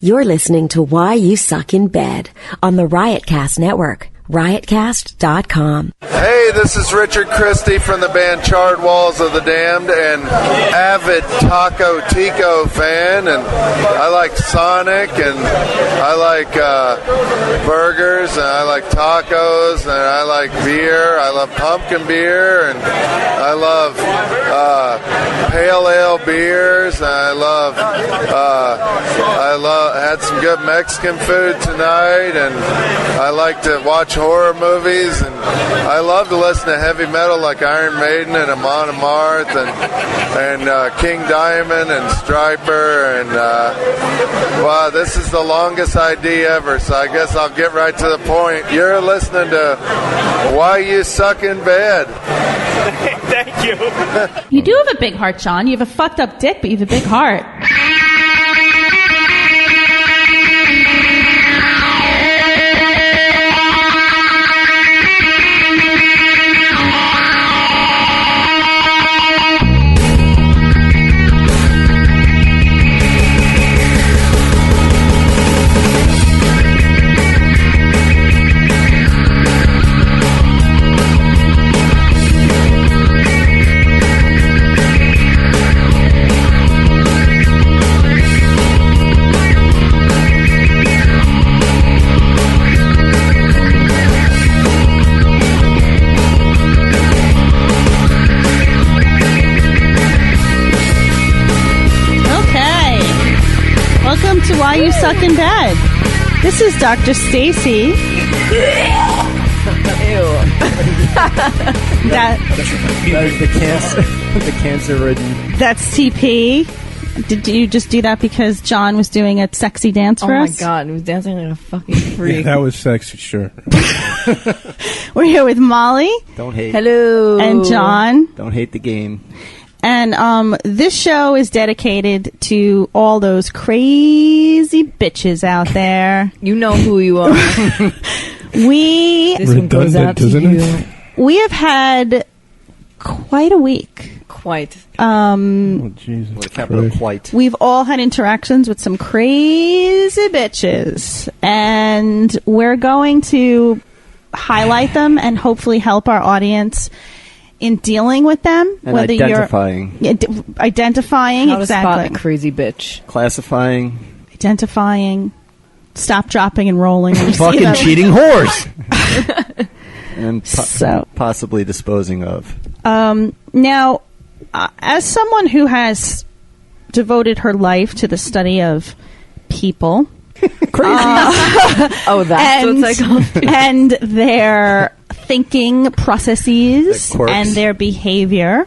You're listening to Why You Suck in Bed on the Riotcast Network, riotcast.com. Hey, this is Richard Christie from the band Charred Walls of the Damned and avid Taco Tico fan, and I like Sonic, and I like burgers, and I like tacos, and I like beer. I love pumpkin beer, and I love pale ale beers, and I had some good Mexican food tonight, and I like to watch horror movies, and I love to listen to heavy metal like Iron Maiden and Amon Amarth and King Diamond and Stryper, and wow, this is the longest ID ever, so I guess I'll get right to the point. You're listening to Why You Suck in Bed. Thank you. You do have a big heart, John. You have a fucked up dick, but you have a big heart. Why You Suck in Bed. This is Dr. Stacy. That is the cancer-ridden. That's TP. Did you just do that because John was doing a sexy dance for us? Oh my god, he was dancing like a fucking freak. Yeah, that was sexy, sure. We're here with Molly. Don't hate. Hello. And John. Don't hate the game. And this show is dedicated to all those crazy bitches out there. You know who you are. This one goes out to you. We have had quite a week. Quite. Oh, Jesus. With a capital quite. We've all had interactions with some crazy bitches. And we're going to highlight them and hopefully help our audience in dealing with them, and whether identifying. You're identifying, how exactly. To spot a crazy bitch. Classifying. Identifying. Stop, dropping, and rolling. Fucking cheating whores. And possibly disposing of. Now, as someone who has devoted her life to the study of people, that's what psychology. And their thinking processes and their behavior,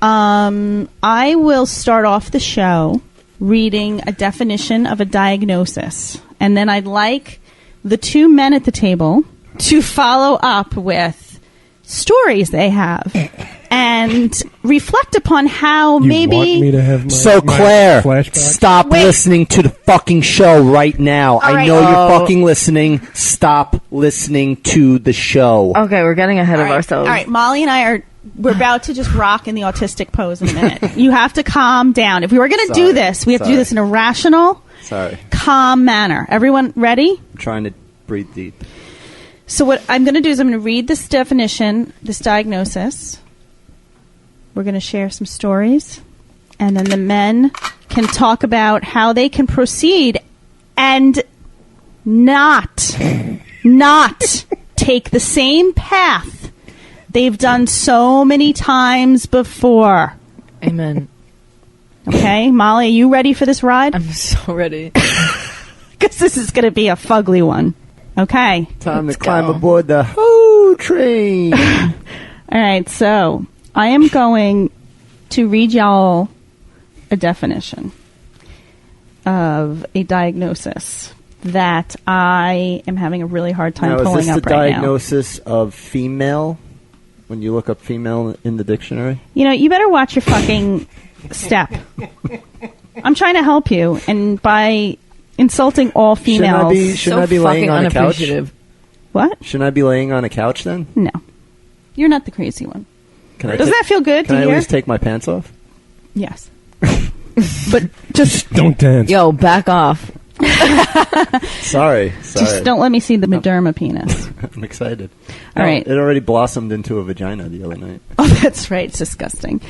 I will start off the show reading a definition of a diagnosis, and then I'd like the two men at the table to follow up with stories they have and reflect upon how you maybe want me to have Claire, flashback? Stop listening to the fucking show right now. I know you're fucking listening. Stop listening to the show. Okay, we're getting ahead of ourselves. All right, Molly and I we're about to just rock in the autistic pose in a minute. You have to calm down. If we were going to do this, we have to do this in a rational, calm manner. Everyone ready? I'm trying to breathe deep. So what I'm going to do is I'm going to read this definition, this diagnosis. We're going to share some stories, and then the men can talk about how they can proceed and not take the same path they've done so many times before. Amen. Okay, Molly, are you ready for this ride? I'm so ready. Because this is going to be a fugly one. Okay. Time to climb aboard the Ho train. All right, so I am going to read y'all a definition of a diagnosis that I am having a really hard time pulling up right now. Is this the diagnosis of female? When you look up female in the dictionary? You know, you better watch your fucking step. I'm trying to help you, and by insulting all females... Shouldn't I be laying on a couch? What? Shouldn't I be laying on a couch then? No. You're not the crazy one. Doesn't that feel good to hear? Can I at least take my pants off? Yes. But just don't dance. Yo, back off. Sorry. Just don't let me see the Mederma penis. I'm excited. All right. It already blossomed into a vagina the other night. Oh, that's right. It's disgusting.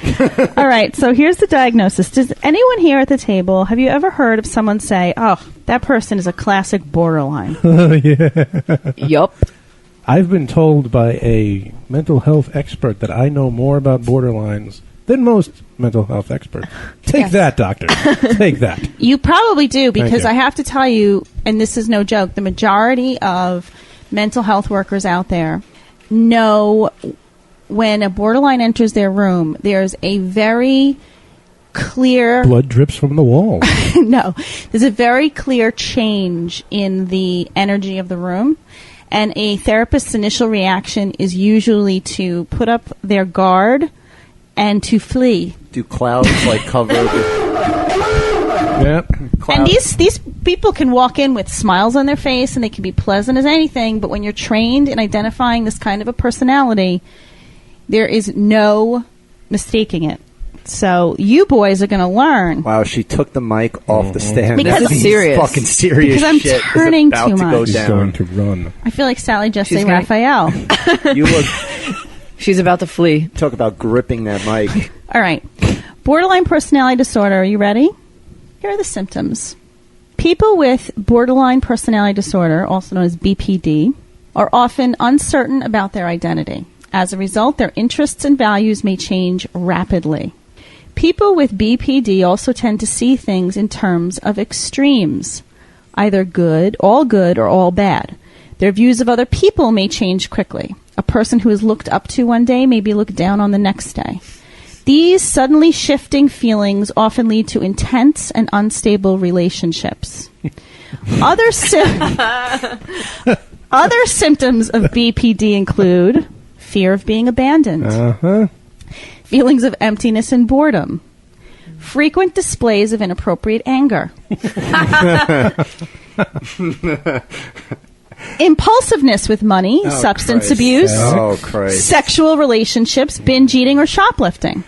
All right. So here's the diagnosis. Does anyone here at the table, have you ever heard of someone say, oh, that person is a classic borderline? Yup. I've been told by a mental health expert that I know more about borderlines than most mental health experts. Take that, doctor. Take that. You probably do, because you. I have to tell you, and this is no joke, the majority of mental health workers out there know when a borderline enters their room, there's a very clear... Blood drips from the wall. No. There's a very clear change in the energy of the room. And a therapist's initial reaction is usually to put up their guard and to flee. Do clouds cover Yep. And these people can walk in with smiles on their face and they can be pleasant as anything, but when you're trained in identifying this kind of a personality, there is no mistaking it. So you boys are going to learn. Wow, she took the mic off the stand. Because this is serious. Fucking serious. Because I'm shit turning is about too to go much. She's down. going to run. I feel like Sally Jesse She's gonna- Raphael. You look. She's about to flee. Talk about gripping that mic. All right. Borderline personality disorder. Are you ready? Here are the symptoms. People with borderline personality disorder, also known as BPD, are often uncertain about their identity. As a result, their interests and values may change rapidly. People with BPD also tend to see things in terms of extremes, either good, or all bad. Their views of other people may change quickly. A person who is looked up to one day may be looked down on the next day. These suddenly shifting feelings often lead to intense and unstable relationships. Other symptoms of BPD include fear of being abandoned, feelings of emptiness and boredom, frequent displays of inappropriate anger, impulsiveness with money, substance abuse, sexual relationships, binge eating, or shoplifting.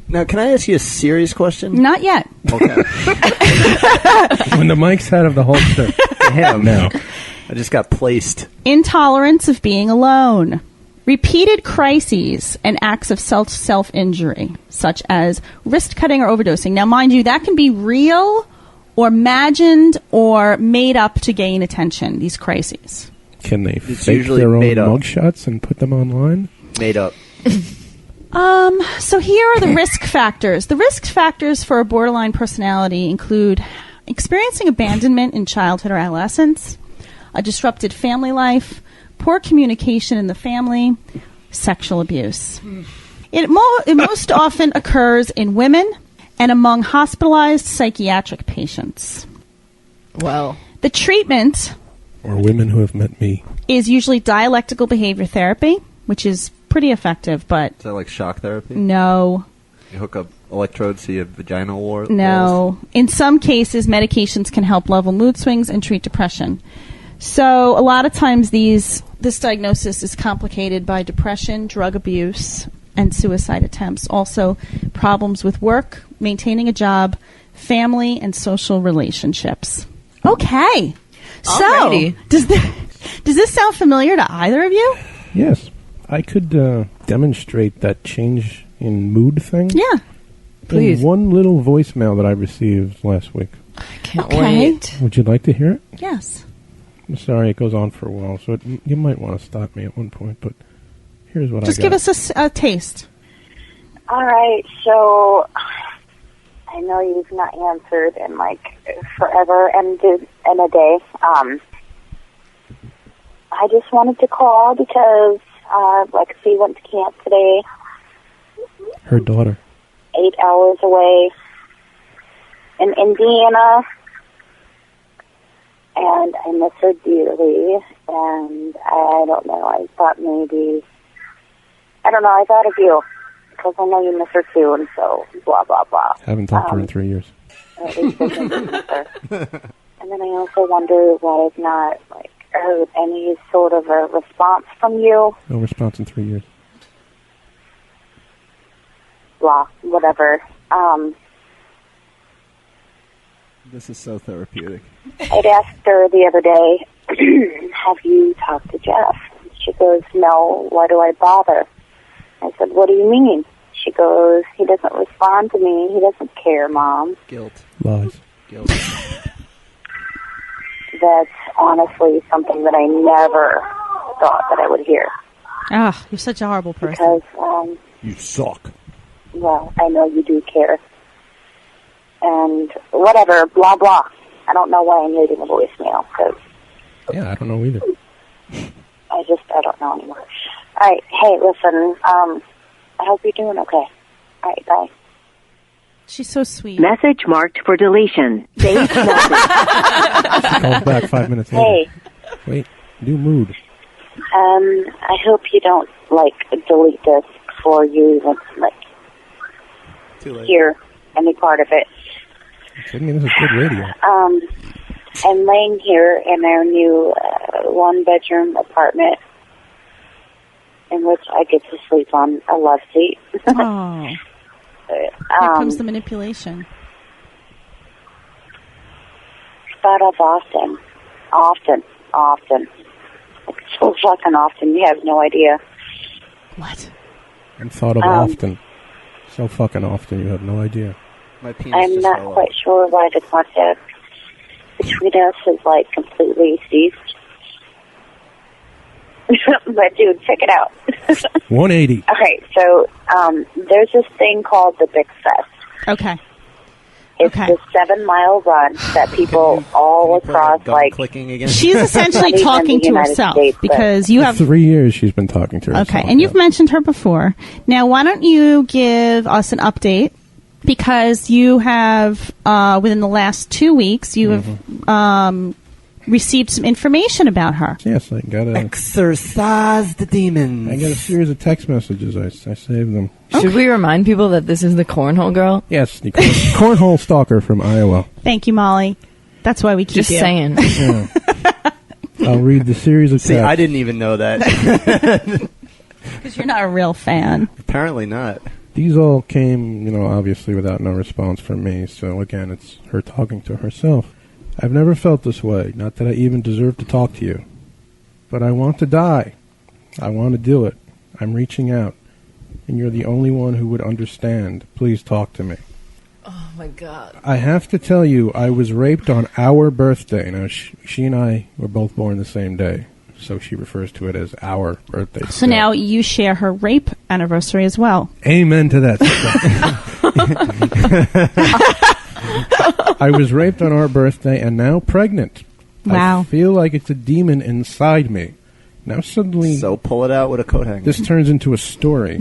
Now, can I ask you a serious question? Not yet. Okay. When the mic's out of the holster. Damn. No. I just got placed. Intolerance of being alone. Repeated crises and acts of self-injury, such as wrist cutting or overdosing. Now, mind you, that can be real or imagined or made up to gain attention, these crises. Can they It's fake usually their own made up. mugshots and put them online? Made up. So here are the risk factors. The risk factors for a borderline personality include experiencing abandonment in childhood or adolescence, a disrupted family life, poor communication in the family, sexual abuse. It most often occurs in women and among hospitalized psychiatric patients. Well, The treatment Or women who have met me. is usually dialectical behavior therapy, which is pretty effective, but Is that like shock therapy? no. You hook up electrodes to your vaginal walls? No. In some cases, medications can help level mood swings and treat depression. So a lot of times this diagnosis is complicated by depression, drug abuse, and suicide attempts. Also, problems with work, maintaining a job, family, and social relationships. Okay. Alrighty. So, does this sound familiar to either of you? Yes. I could demonstrate that change in mood thing. Yeah. Please. In one little voicemail that I received last week. I can't Okay. wait. Would you like to hear it? Yes. I'm sorry, it goes on for a while, so you might want to stop me at one point, but here's what Just I got. give us a taste. All right, so I know you've not answered in forever and in a day. I just wanted to call because Lexi went to camp today, Her daughter. 8 hours away in Indiana, and I miss her dearly. And I don't know. I thought I thought of you. Because I know you miss her too, and so blah, blah, blah. Haven't talked to her in 3 years. At least I think you miss her. And then I also wonder why I've not, heard any sort of a response from you. No response in 3 years. Blah, whatever. This is so therapeutic. I'd asked her the other day, have you talked to Jeff? She goes, no, why do I bother? I said, what do you mean? She goes, he doesn't respond to me. He doesn't care, Mom. Guilt. Lies. Guilt. That's honestly something that I never thought that I would hear. Ah, you're such a horrible person. Because, You suck. well, I know you do care. And whatever, blah, blah. I don't know why I'm leaving a voicemail, because Yeah, I don't know either. I don't know anymore. All right, hey, listen, I hope you're doing okay. All right, bye. She's so sweet. Message marked for deletion. Save message. She calls back 5 minutes later. Hey, Wait, new mood. I hope you don't, delete this before you even, Too late. hear any part of it. I mean, this is good radio. I'm laying here in our new one-bedroom apartment in which I get to sleep on a love seat. Oh, here comes the manipulation. Thought of often. Like, so fucking often, you have no idea. What? I'm thought of often. So fucking often, you have no idea. My penis I'm just not fell quite off. sure why the contact between us has, completely ceased. But, dude, check it out. 180. Okay, so there's this thing called the Big Fest. Okay. It's this 7-mile run that people all across, clicking again. She's essentially Not even talking the to United herself States, but- because you have. 3 years she's been talking to herself. Okay, and you've mentioned her before. Now, why don't you give us an update? Because you have, within the last 2 weeks, you have received some information about her. Yes, I got a Exorcise the demons. I got a series of text messages. I saved them. Should we remind people that this is the cornhole girl? Yes, the cornhole stalker from Iowa. Thank you, Molly. That's why we keep Just you. saying. Yeah. I'll read the series of See, texts. I didn't even know that. Because you're not a real fan. Apparently not. These all came, obviously without no response from me. So again, it's her talking to herself. I've never felt this way. Not that I even deserve to talk to you. But I want to die. I want to do it. I'm reaching out. And you're the only one who would understand. Please talk to me. Oh, my God. I have to tell you, I was raped on our birthday. Now, she and I were both born the same day. So she refers to it as our birthday. So now you share her rape anniversary as well. Amen to that. I was raped on our birthday and now pregnant. Wow. I feel like it's a demon inside me. Now suddenly... So pull it out with a coat hanger. This turns into a story.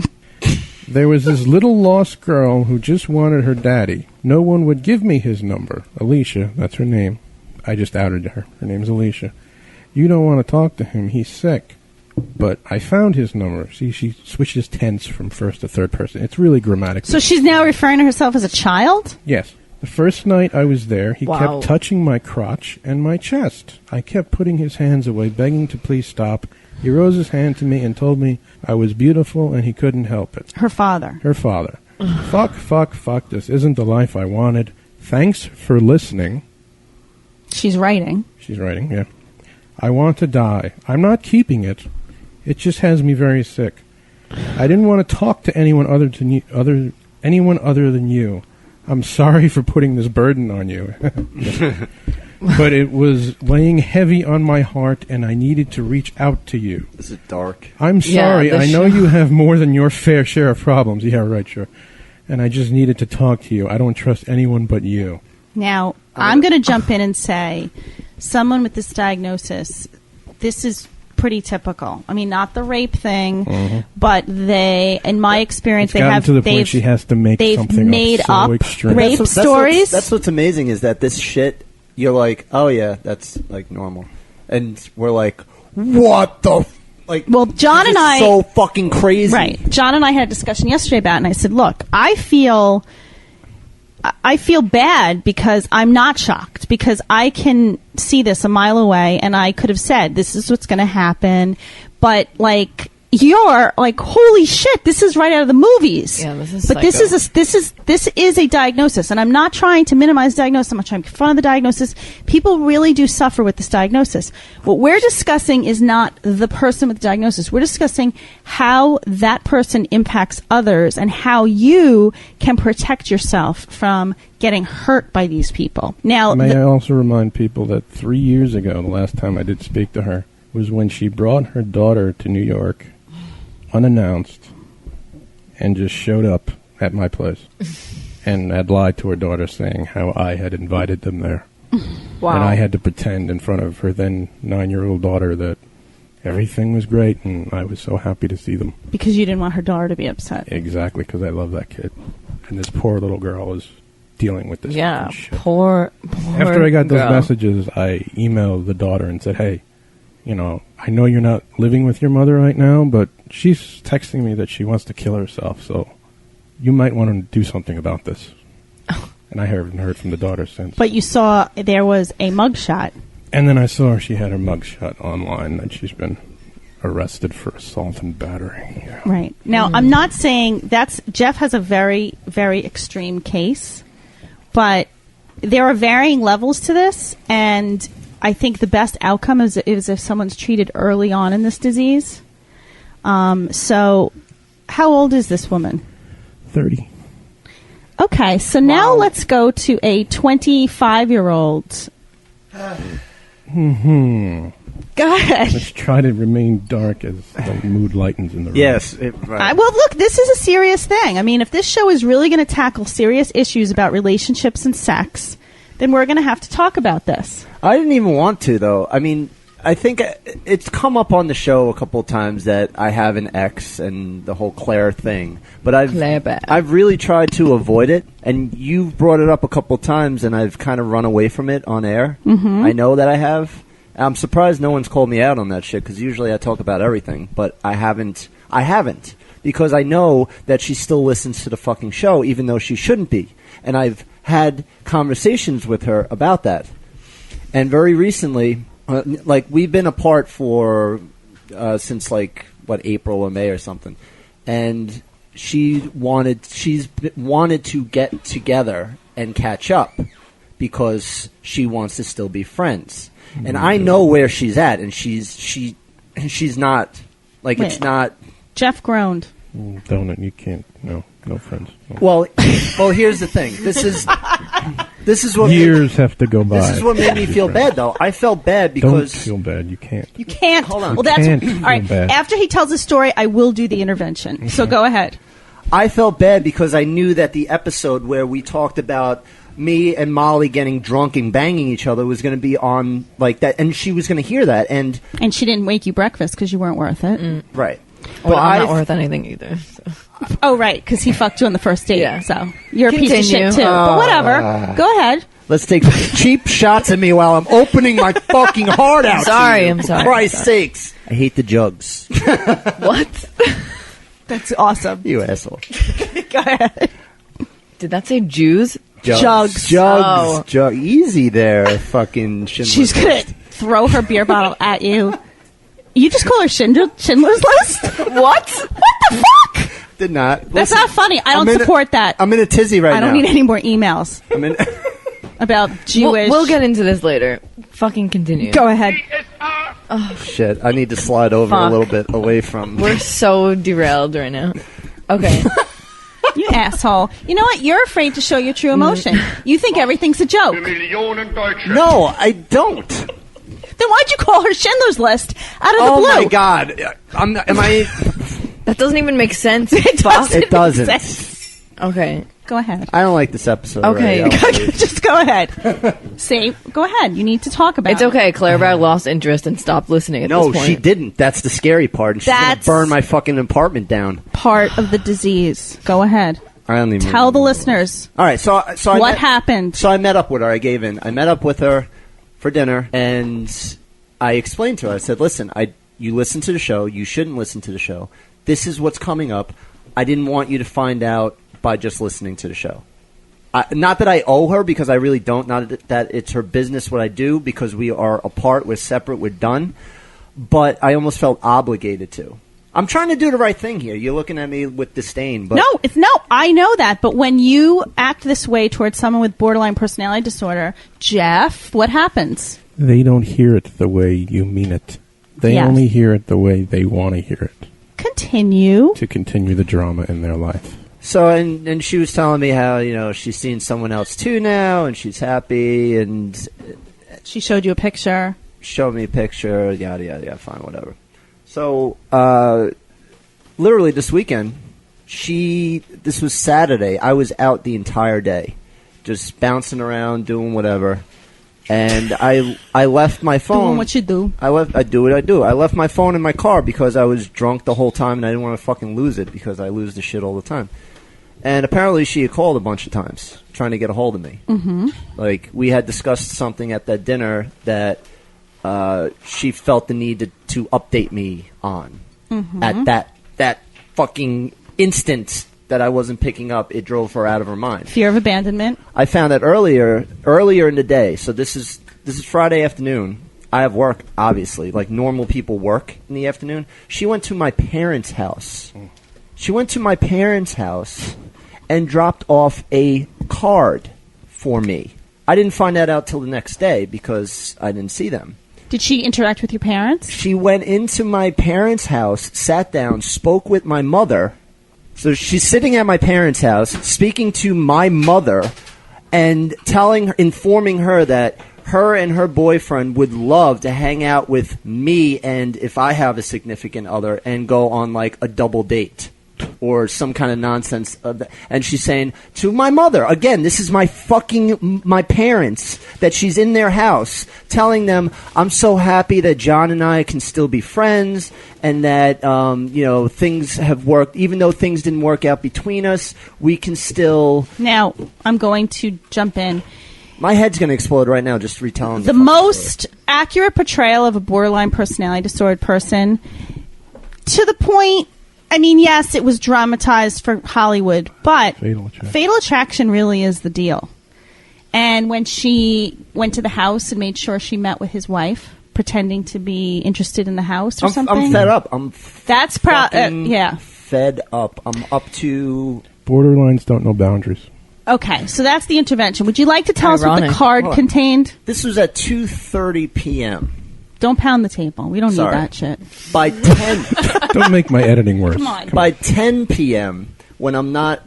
There was this little lost girl who just wanted her daddy. No one would give me his number. Alicia, that's her name. I just outed her. Her name's Alicia. You don't want to talk to him. He's sick. But I found his number. See, she switches tense from first to third person. It's really grammatical. So she's now referring to herself as a child? Yes. The first night I was there, he Wow. kept touching my crotch and my chest. I kept putting his hands away, begging to please stop. He rose his hand to me and told me I was beautiful and he couldn't help it. Her father. Her father. Fuck. This isn't the life I wanted. Thanks for listening. She's writing. She's writing, yeah. I want to die. I'm not keeping it. It just has me very sick. I didn't want to talk to anyone other than you. I'm sorry for putting this burden on you. But it was weighing heavy on my heart, and I needed to reach out to you. This is dark. I'm sorry. the I know show- you have more than your fair share of problems. Yeah, right, sure. And I just needed to talk to you. I don't trust anyone but you. Now, I'm going to jump in and say, someone with this diagnosis, this is pretty typical. I mean, not the rape thing, but they, in my experience, It's gotten to the point she has to make they've something made up so up extreme. rape That's stories. That's what's amazing is that this shit, you're like, oh yeah, that's like normal. And we're like, what the Well, John this and is I... so fucking crazy. Right. John and I had a discussion yesterday about it, and I said, look, I feel bad because I'm not shocked, because I can see this a mile away, and I could have said, this is what's going to happen, but, you're like, holy shit, this is right out of the movies. Yeah, this is But this is a diagnosis, and I'm not trying to minimize diagnosis. I'm not trying to make fun of the diagnosis. People really do suffer with this diagnosis. What we're discussing is not the person with the diagnosis. We're discussing how that person impacts others and how you can protect yourself from getting hurt by these people. Now, may I also remind people that 3 years ago, the last time I did speak to her, was when she brought her daughter to New York unannounced and just showed up at my place and had lied to her daughter saying how I had invited them there. Wow. And I had to pretend in front of her then 9-year-old daughter that everything was great and I was so happy to see them. because you didn't want her daughter to be upset. Exactly, because I love that kid. And this poor little girl is dealing with this Yeah, fucking shit. poor After I got those girl. messages, I emailed the daughter and said, hey, you know, I know you're not living with your mother right now, but she's texting me that she wants to kill herself, so you might want to do something about this. And I haven't heard from the daughter since. But you saw there was a mugshot. And then I saw she had her mugshot online, that she's been arrested for assault and battery. Yeah. Right. Now, I'm not saying Jeff has a very, very extreme case, but there are varying levels to this, and I think the best outcome is if someone's treated early on in this disease. So, how old is this woman? 30. Okay, so now let's go to a 25-year-old. Go ahead. Let's try to remain dark as the mood lightens in the room. Yes. Well, look, this is a serious thing. I mean, if this show is really going to tackle serious issues about relationships and sex, then we're going to have to talk about this. I didn't even want to, though. I mean, I think it's come up on the show a couple of times that I have an ex and the whole Claire thing. But I've really tried to avoid it. And you've brought it up a couple of times, and I've kind of run away from it on air. Mm-hmm. I know that I have. I'm surprised no one's called me out on that shit, because usually I talk about everything. But I haven't. Because I know that she still listens to the fucking show, even though she shouldn't be. And I've had conversations with her about that. And very recently, we've been apart for since April or May or something, and she's wanted to get together and catch up because she wants to still be friends. And I know where she's at, and she's not like Wait. it's not. Jeff groaned. Don't you can't. No friends. No. Well, here's the thing. This is what years have to go by. This is what made me feel bad, though. I felt bad because don't feel bad. You can't. You can't. Hold on. Well, that's can't all right. feel bad. After he tells his story, I will do the intervention. Okay. So go ahead. I felt bad because I knew that the episode where we talked about me and Molly getting drunk and banging each other was going to be on like that, and she was going to hear that, and she didn't make you breakfast because you weren't worth it. Right. Well, I'm not worth anything either. So. Oh, right, because he fucked you on the first date. Yeah. So you're a piece of shit too. But whatever. Go ahead. Let's take cheap shots at me while I'm opening my fucking heart out. I'm sorry. Christ's sakes. I hate the jugs. What? That's awesome. You asshole. Go ahead. Did that say Jews? Jugs. Jugs. Easy there, fucking Schindler's She's going to throw her beer bottle at you. You just call her Schindler's List? What? What the fuck? Did not. That's Listen, not funny. I don't support that. I'm in a tizzy right now. I don't need any more emails I'm in. about Jewish. We'll get into this later. Fucking continue. Go ahead. Shit, I need to slide over a little bit away from. We're so derailed right now. Okay. You asshole. You know what? You're afraid to show your true emotion. You think everything's a joke. No, I don't. Then why'd you call her Schindler's List out of the blue? Oh my god. Am I? That doesn't even make sense. It doesn't. make sense. Okay. Go ahead. I don't like this episode. Okay. Already. Just go ahead. Go ahead. You need to talk about It's okay. Claire lost interest and stopped listening at No, this point. she didn't. That's the scary part. And she's going to burn my fucking apartment down. Part of the disease. Go ahead. I don't even Tell the listeners. All right. So what happened? So I met up with her. I met up with her for dinner, and I explained to her. I said, listen, you listen to the show. You shouldn't listen to the show. This is what's coming up. I didn't want you to find out by just listening to the show. Not that I owe her, because I really don't. Not that it's her business what I do, because we are apart, we're separate, we're done. But I almost felt obligated to. I'm trying to do the right thing here. You're looking at me with disdain. But No, I know that. But when you act this way towards someone with borderline personality disorder, Jeff, what happens? They don't hear it the way you mean it. They only hear it the way they want to hear it. Continue. To continue the drama in their life. So, and she was telling me how, she's seen someone else too now, and she's happy, and... She showed you a picture. Showed me a picture, yada, yada, yada, fine, whatever. So, literally this weekend, this was Saturday, I was out the entire day, just bouncing around, doing whatever, and I left my phone. Doing what you do. I do what I do. I left my phone in my car because I was drunk the whole time, and I didn't want to fucking lose it, because I lose the shit all the time. And apparently she had called a bunch of times, trying to get a hold of me. Mm-hmm. Like, we had discussed something at that dinner that... she felt the need to update me on. Mm-hmm. At that fucking instant that I wasn't picking up, it drove her out of her mind. Fear of abandonment. I found that earlier in the day. So this is Friday afternoon. I have work, obviously, like normal people work in the afternoon. She went to my parents' house. And dropped off a card for me. I didn't find that out till the next day because I didn't see them. Did she interact with your parents? She went into my parents' house, sat down, spoke with my mother. So she's sitting at my parents' house, speaking to my mother, and informing her that her and her boyfriend would love to hang out with me, and if I have a significant other, and go on like a double date. Or some kind of nonsense. And she's saying to my mother, again, this is my parents, that she's in their house, telling them, I'm so happy that John and I can still be friends, and that, things have worked. Even though things didn't work out between us, we can still... Now, I'm going to jump in. My head's going to explode right now just retelling the most accurate portrayal of a borderline personality disordered person, to the point... I mean, yes, it was dramatized for Hollywood, but Fatal Attraction really is the deal. And when she went to the house and made sure she met with his wife, pretending to be interested in the house or something. I'm fed up. That's fed up. I'm up to... Borderlines don't know boundaries. Okay, so that's the intervention. Would you like to tell us what the card contained? This was at 2:30 p.m. Don't pound the table. We don't need that shit. By 10... Don't make my editing worse. Come on. By 10 p.m., when I'm not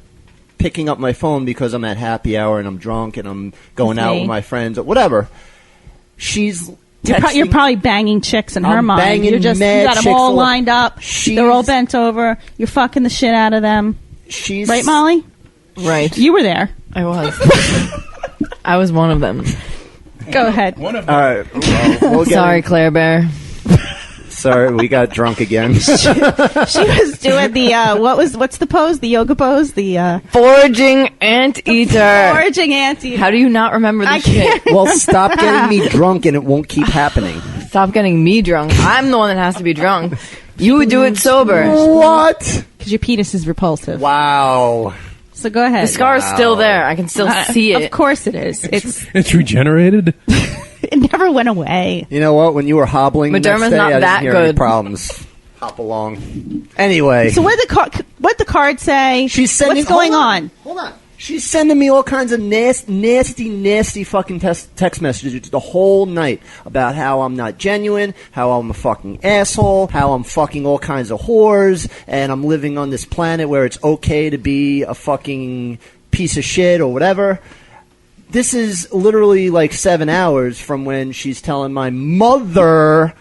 picking up my phone because I'm at happy hour and I'm drunk and I'm going out with my friends or whatever, she's texting... You're probably banging chicks in her mind. You got them all lined up. They're all bent over. You're fucking the shit out of them. Right, Molly? Right. You were there. I was. I was one of them. Go ahead. All right. Well, Sorry, Claire Bear. Sorry, we got drunk again. She was doing the what's the pose? The yoga pose? The foraging anteater. Foraging anteater. How do you not remember this shit? Well, stop getting me drunk and it won't keep happening. Stop getting me drunk. I'm the one that has to be drunk. You would do it sober. What? Because your penis is repulsive. Wow. So go ahead. The scar is still there. I can still see it. Of course it is. It's regenerated. It never went away. You know what? When you were hobbling the next day, not I that didn't hear good. any problems. Hop along. Anyway. So what'd the card say? She's sending... What's going on? Hold on. She's sending me all kinds of nasty fucking text messages the whole night about how I'm not genuine, how I'm a fucking asshole, how I'm fucking all kinds of whores, and I'm living on this planet where it's okay to be a fucking piece of shit or whatever. This is literally like 7 hours from when she's telling my mother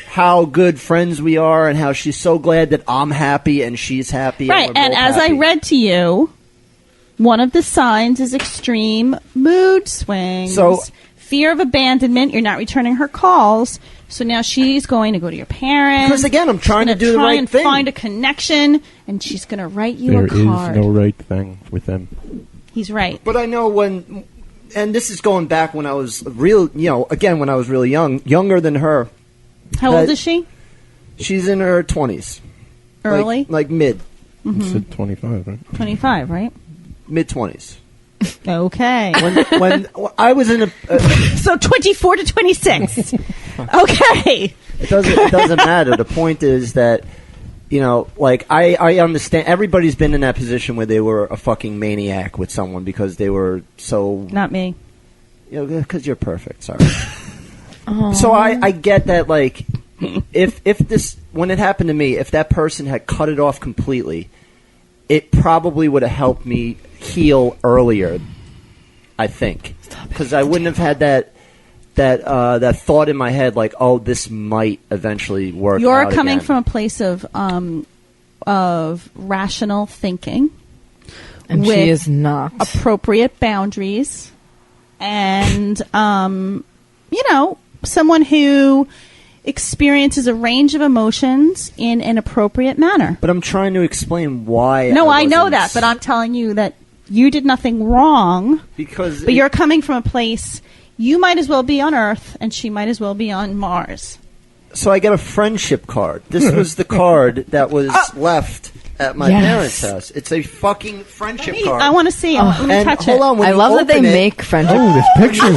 how good friends we are and how she's so glad that I'm happy and she's happy. Right, and as I read to you, one of the signs is extreme mood swings. So, fear of abandonment. You're not returning her calls. So now she's going to go to your parents. Because again, I'm trying to do the right thing. Find a connection, and she's going to write you a card. There is no right thing with them. He's right. But I know when, and this is going back when I was when I was really young, younger than her. How old is she? She's in her 20s. Early? Like mid. Mm-hmm. You said 25, right? 25, right? Mid-20s. Okay. When I was in a... so 24 to 26. Okay. It doesn't matter. The point is that you know, like, I understand. Everybody's been in that position where they were a fucking maniac with someone because they were so... Not me. You know, because you're perfect, sorry. So I get that, like, if this... When it happened to me, if that person had cut it off completely, it probably would have helped me heal earlier, I think. Because I wouldn't have had that thought in my head, like, oh, this might eventually work. You're coming again. from a place of rational thinking, and with she is not. Appropriate boundaries, and you know, someone who experiences a range of emotions in an appropriate manner. But I'm trying to explain why. No, I know that, but I'm telling you that you did nothing wrong. But you're coming from a place. You might as well be on Earth, and she might as well be on Mars. So I got a friendship card. This was the card that was left at my parents' house. It's a fucking friendship card. I want to see it. Let me touch hold it. on, when I you love that they open it- make friendship. Oh, there's pictures.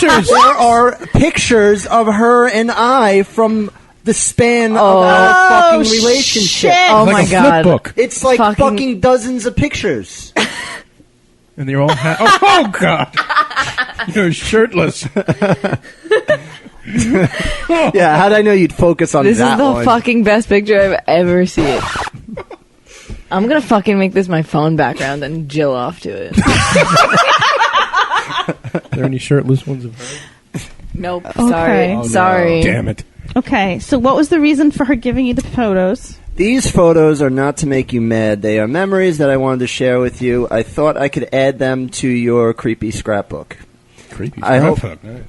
pictures. There are pictures of her and I from the span of our fucking relationship. Shit. Oh Like my a flip god. book. It's like fucking dozens of pictures. And they're all oh God! You're shirtless. Yeah, how'd I know you'd focus on This that is the one? fucking best picture I've ever seen. I'm gonna fucking make this my phone background and Jill off to it. Are there any shirtless ones of her? Nope. Okay. Sorry. Oh, no. Sorry. Damn it. Okay, so what was the reason for her giving you the photos? These photos are not to make you mad. They are memories that I wanted to share with you. I thought I could add them to your creepy scrapbook. Creepy I hope- scrapbook, nice.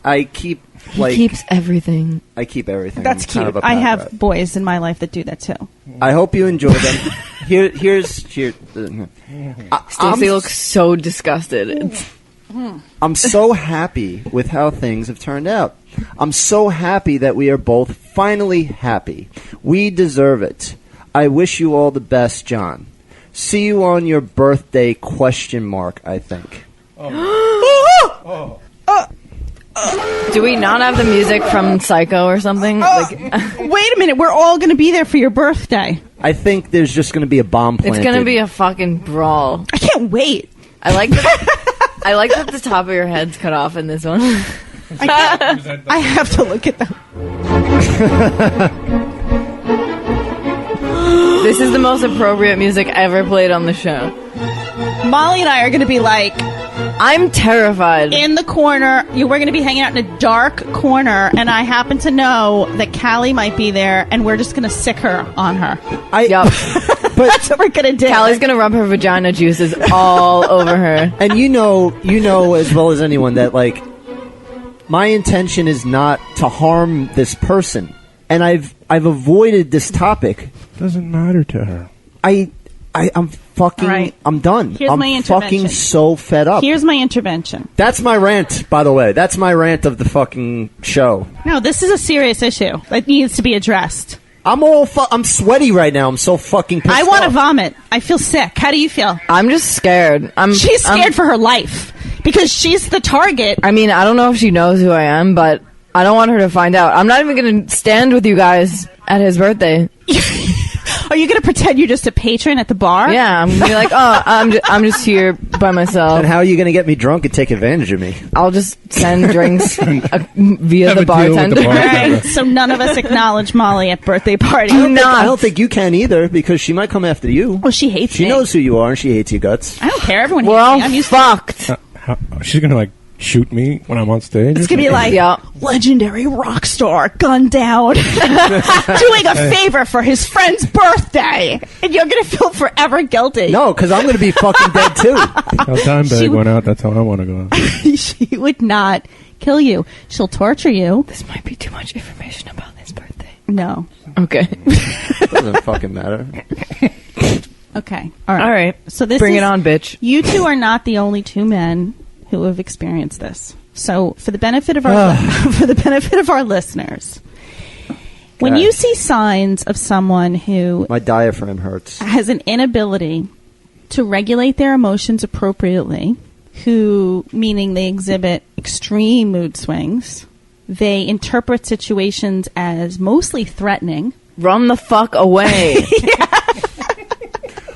I keep, He like... keeps everything. I keep everything. That's I'm kind cute. of a I pack have rat. boys in my life that do that too. I hope you enjoy them. Here. Stacy looks so disgusted. I'm so happy with how things have turned out. I'm so happy that we are both finally happy. We deserve it. I wish you all the best, John. See you on your birthday, ? I think. Do we not have the music from Psycho or something? Wait a minute, we're all going to be there for your birthday. I think there's just going to be a bomb planted. It's gonna be a fucking brawl. I can't wait. I like that the top of your head's cut off in this one. I have to look at them. This is the most appropriate music ever played on the show. Molly and I are going to be like I'm terrified. in the corner. We're going to be hanging out in a dark corner, and I happen to know that Callie might be there, and we're just going to sick her on her. Yup. That's what we're going to do. Callie's gonna rub her vagina juices all over her. And you know as well as anyone that, like, my intention is not to harm this person. And I've avoided this topic. Doesn't matter to her. I'm fucking... Right. I'm done. Here's I'm my intervention. fucking so fed up. Here's my intervention. That's my rant, by the way. That's my rant of the fucking show. No, this is a serious issue that needs to be addressed. I'm sweaty right now. I'm so fucking pissed I want to off. vomit. I feel sick. How do you feel? I'm just scared. She's scared for her life because she's the target. I mean, I don't know if she knows who I am, but I don't want her to find out. I'm not even gonna stand with you guys at his birthday. Are you going to pretend you're just a patron at the bar? Yeah, I'm gonna be like, oh, I'm just here by myself. And how are you going to get me drunk and take advantage of me? I'll just send drinks via Have the a deal with bartender. the bartender. Right. So none of us acknowledge Molly at birthday party. I don't think you can either because she might come after you. Well, she hates She me. knows who you are and she hates you guts. I don't care. Everyone We're hates all me. I'm used fucked. She's gonna like shoot me when I'm on stage. It's going to be like, Yeah. legendary rock star gunned down, doing a favor for his friend's birthday. And you're going to feel forever guilty. No, because I'm going to be fucking dead too. How Dimebag went out. That's how I want to go out. She would not kill you. She'll torture you. This might be too much information about his birthday. No. Okay. Doesn't fucking matter. Okay. All right. All right. So this Bring is, it on, bitch. You two are not the only two men who have experienced this. So for the benefit of our for the benefit of our listeners, when you see signs of someone who My diaphragm hurts. has an inability to regulate their emotions appropriately, who, meaning they exhibit extreme mood swings, they interpret situations as mostly threatening, Run the fuck away.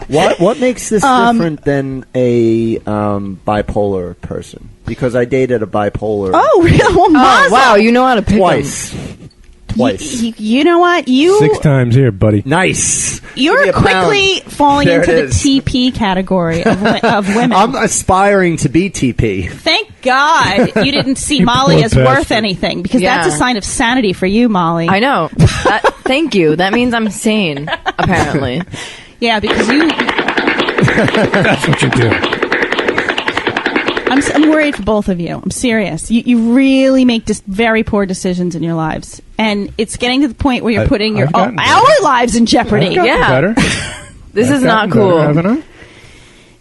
What makes this different than a bipolar person? Because I dated a bipolar. Oh, really? Well, oh, wow, you know how to pick twice. them. Twice. You know what? 6 times here, buddy. Nice. You're quickly falling There into it the is. TP category of women. I'm aspiring to be TP. Thank God you didn't see You Molly poor as worth bastard. anything, because Yeah. that's a sign of sanity for you, Molly. I know. Thank you. That means I'm sane, apparently. Yeah, because you... That's what you do. I'm worried for both of you. I'm serious. You really make just very poor decisions in your lives, and it's getting to the point where you're putting I've gotten better. our lives in jeopardy. I've gotten Yeah. better. This is not Gotten cool. better, haven't I?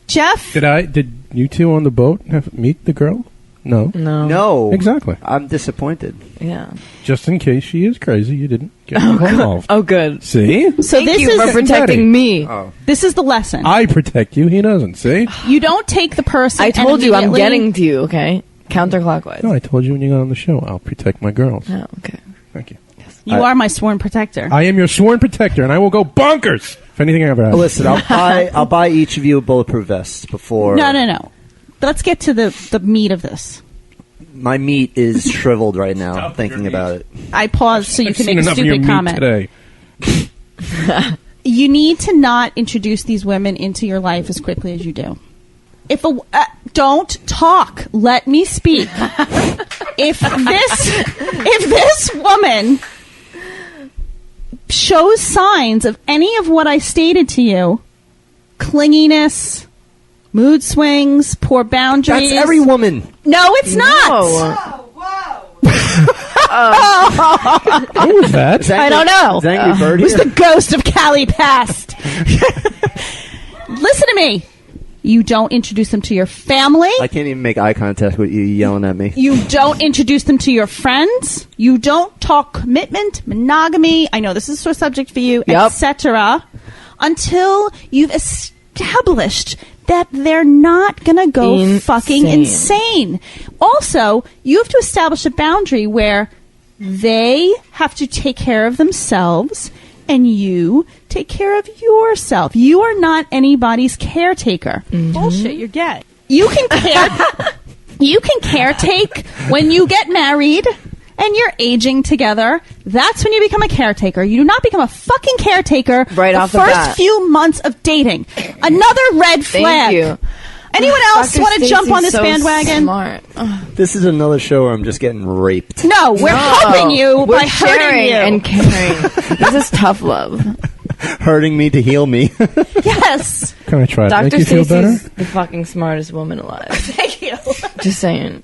Jeff, Did you two on the boat meet the girl? No. No. Exactly. I'm disappointed. Yeah. Just in case she is crazy, you didn't get involved. Oh, good. See? so Thank this you for is protecting me. this is the lesson. I protect you. He doesn't. See? You don't take the person. I and told you I'm immediately- getting to you, okay? Counterclockwise. No, I told you when you got on the show, I'll protect my girls. Oh, okay. Thank you. You are my sworn protector. I am your sworn protector, and I will go bonkers if anything ever happens. Listen, I'll buy each of you a bulletproof vest before. No. Let's get to the meat of this. My meat is shriveled right now thinking about it. I paused so you I've can seen make a enough of your stupid meat comment. today. You need to not introduce these women into your life as quickly as you do. Don't talk. Let me speak. if this woman shows signs of any of what I stated to you, clinginess, mood swings, poor boundaries. That's every woman. No, it's not. No. What was that? I don't know. Is Angry Bird It was here? the ghost of Callie Past. Listen to me. You don't introduce them to your family. I can't even make eye contact with you yelling at me. You don't introduce them to your friends. You don't talk commitment, monogamy. I know this is a sore subject for you, Yep. etc. Until you've established that they're not going to go fucking insane. Also, you have to establish a boundary where they have to take care of themselves and you take care of yourself. You are not anybody's caretaker. Bullshit, you're gay. You can caretake when you get married and you're aging together. That's when you become a caretaker. You do not become a fucking caretaker Right off the first bat. few months of dating. Another red flag. Thank you. Anyone else Dr. want to jump on this Stacy's so bandwagon? Smart. This is another show where I'm just getting raped. No, we're helping you We're by hurting sharing you. and caring. This is tough love. Hurting me to heal me. Yes. Can I try to make Dr. you feel better? Stacy's the fucking smartest woman alive. Thank you. Just saying.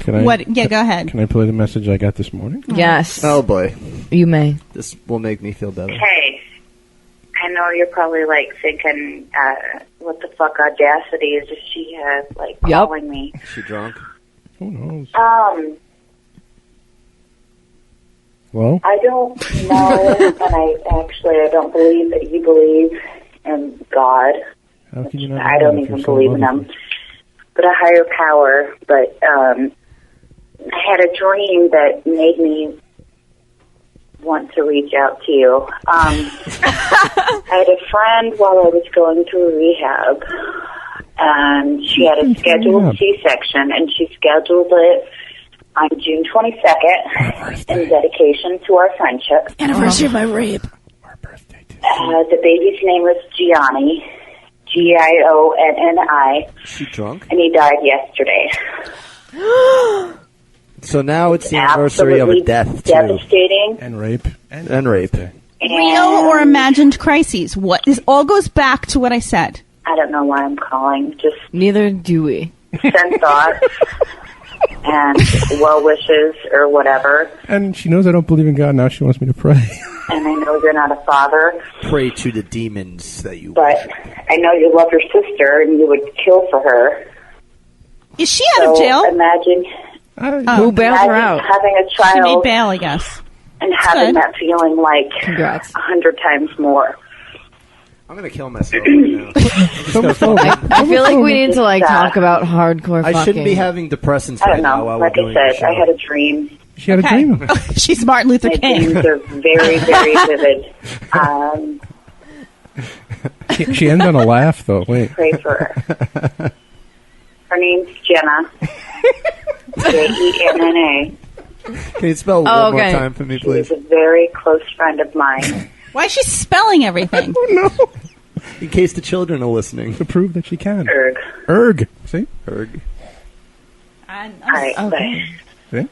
Can I, What? Yeah, go ahead. Can I play the message I got this morning? Yes. Oh boy, You may. this will make me feel better. Hey, I know you're probably like thinking, what the fuck audacity is she has, like, Yep. calling me. Is she drunk? Who knows? Well, I don't know, and I don't believe that you believe in God. how can you not? I know don't if even you're so believe in lovely? them. But a higher power. But I had a dream that made me want to reach out to you. I had a friend while I was going through rehab, and she had a scheduled C-section, and she scheduled it on June 22nd in dedication to our friendship. Anniversary of my rape. Our birthday too. The baby's name was Gianni, Gionni, Is she drunk? and he died yesterday. So now it's the anniversary of a Absolutely death too, devastating. And rape. and rape. Real or imagined crises. What? This all goes back to what I said. I don't know why I'm calling. Just Neither do we. send thoughts and well wishes or whatever. And she knows I don't believe in God. Now she wants me to pray. And I know you're not a father, Pray to the demons that you. but I know you love your sister and you would kill for her. Is she out of So jail? imagine Who bailed her having out? a She made child bail, I guess. and having good. that feeling like Congrats. 100 times more. I'm gonna kill myself right now. I feel like we need to talk about hardcore fucking. I shouldn't be having depressants I right don't now know. while Like we're I doing the said, I show. had a dream She had a dream. She's Martin Luther King. My dreams are very, very vivid. She ended on a laugh, though. Wait. Pray for her. Her name's Jenna. Jenna. Can you spell one more time for me, please? She's a very close friend of mine. Why is she spelling everything? Oh, no. In case the children are listening. To prove that she can. Erg. See? Erg. All right, okay. Yeah?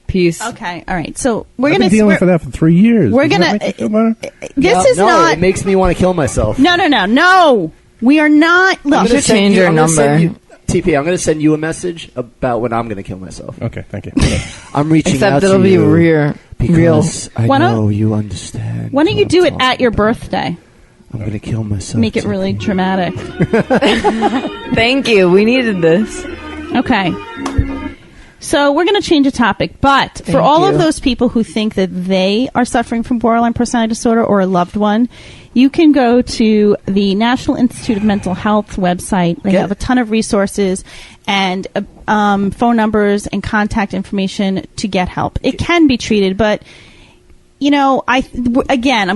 Peace. Okay, all right. So we're I've going been dealing for that for 3 years. We're Does going that make you feel better? This is not. It makes me want to kill myself. No. We are not. Look, You should change your number. TP, I'm going to send you a message about when I'm going to kill myself. Okay, thank you. I'm reaching Except out to it'll be you real. because I know you understand. Why don't you do it at your birthday? I'm going to kill myself. Make it really dramatic. Thank you. We needed this. Okay. So we're going to change the topic, but for all of those people who think that they are suffering from borderline personality disorder or a loved one, you can go to the National Institute of Mental Health website. They have a ton of resources and phone numbers and contact information to get help. It can be treated, but I'm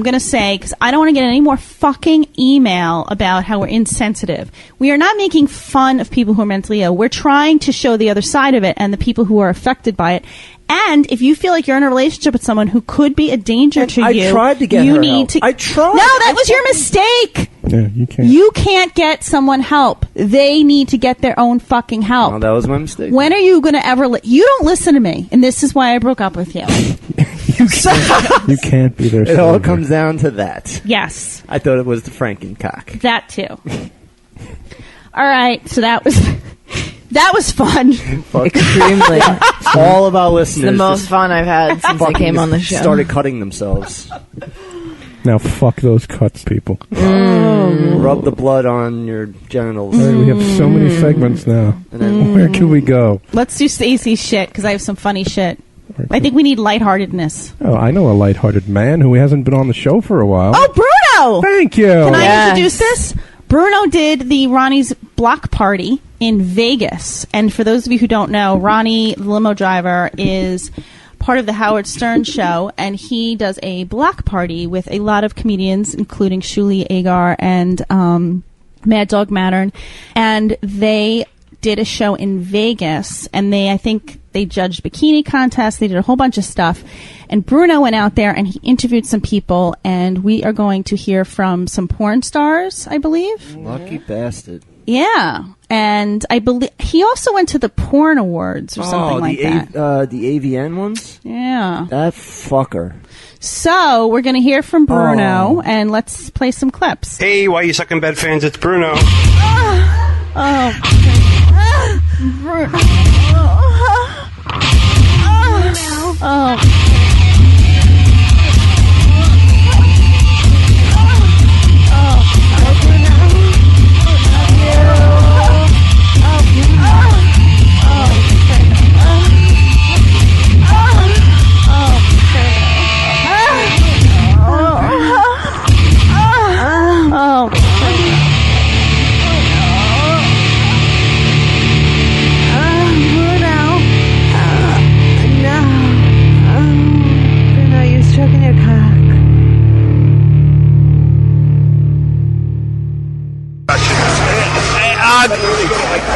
going to say, because I don't want to get any more fucking email about how we're insensitive. We are not making fun of people who are mentally ill. We're trying to show the other side of it and the people who are affected by it. And if you feel like you're in a relationship with someone who could be a danger to you, I tried to get you her need help. to. I tried. No, that was your mistake. Yeah, you can't. You can't get someone help. They need to get their own fucking help. Oh, that was my mistake. When are you going to ever? You don't listen to me, and this is why I broke up with you. You can't be there. It all comes down to that. Yes. I thought it was the Frankencock. That too. All right, so that was fun. Extremely. All of our listeners. It's the most fun I've had since I came on the show. Started cutting themselves. Now fuck those cuts, people. Rub the blood on your genitals. All right, we have so many segments now. And then Where can we go? Let's do Stacy's shit, because I have some funny shit. I think we need lightheartedness. Oh, I know a lighthearted man who hasn't been on the show for a while. Oh, Bruno! Thank you. Can I introduce this? Bruno did the Ronnie's block party in Vegas. And for those of you who don't know, Ronnie, the limo driver, is part of the Howard Stern show, and he does a block party with a lot of comedians, including Shuli Agar and Mad Dog Mattern. And they did a show in Vegas, and I think they judged bikini contests. They did a whole bunch of stuff. And Bruno went out there and he interviewed some people, and we are going to hear from some porn stars, I believe. Lucky bastard. Yeah. And I believe he also went to the porn awards or something like that. The AVN ones? Yeah. That fucker. So we're going to hear from Bruno, and let's play some clips. Hey, why you sucking bed fans? It's Bruno. Bruno.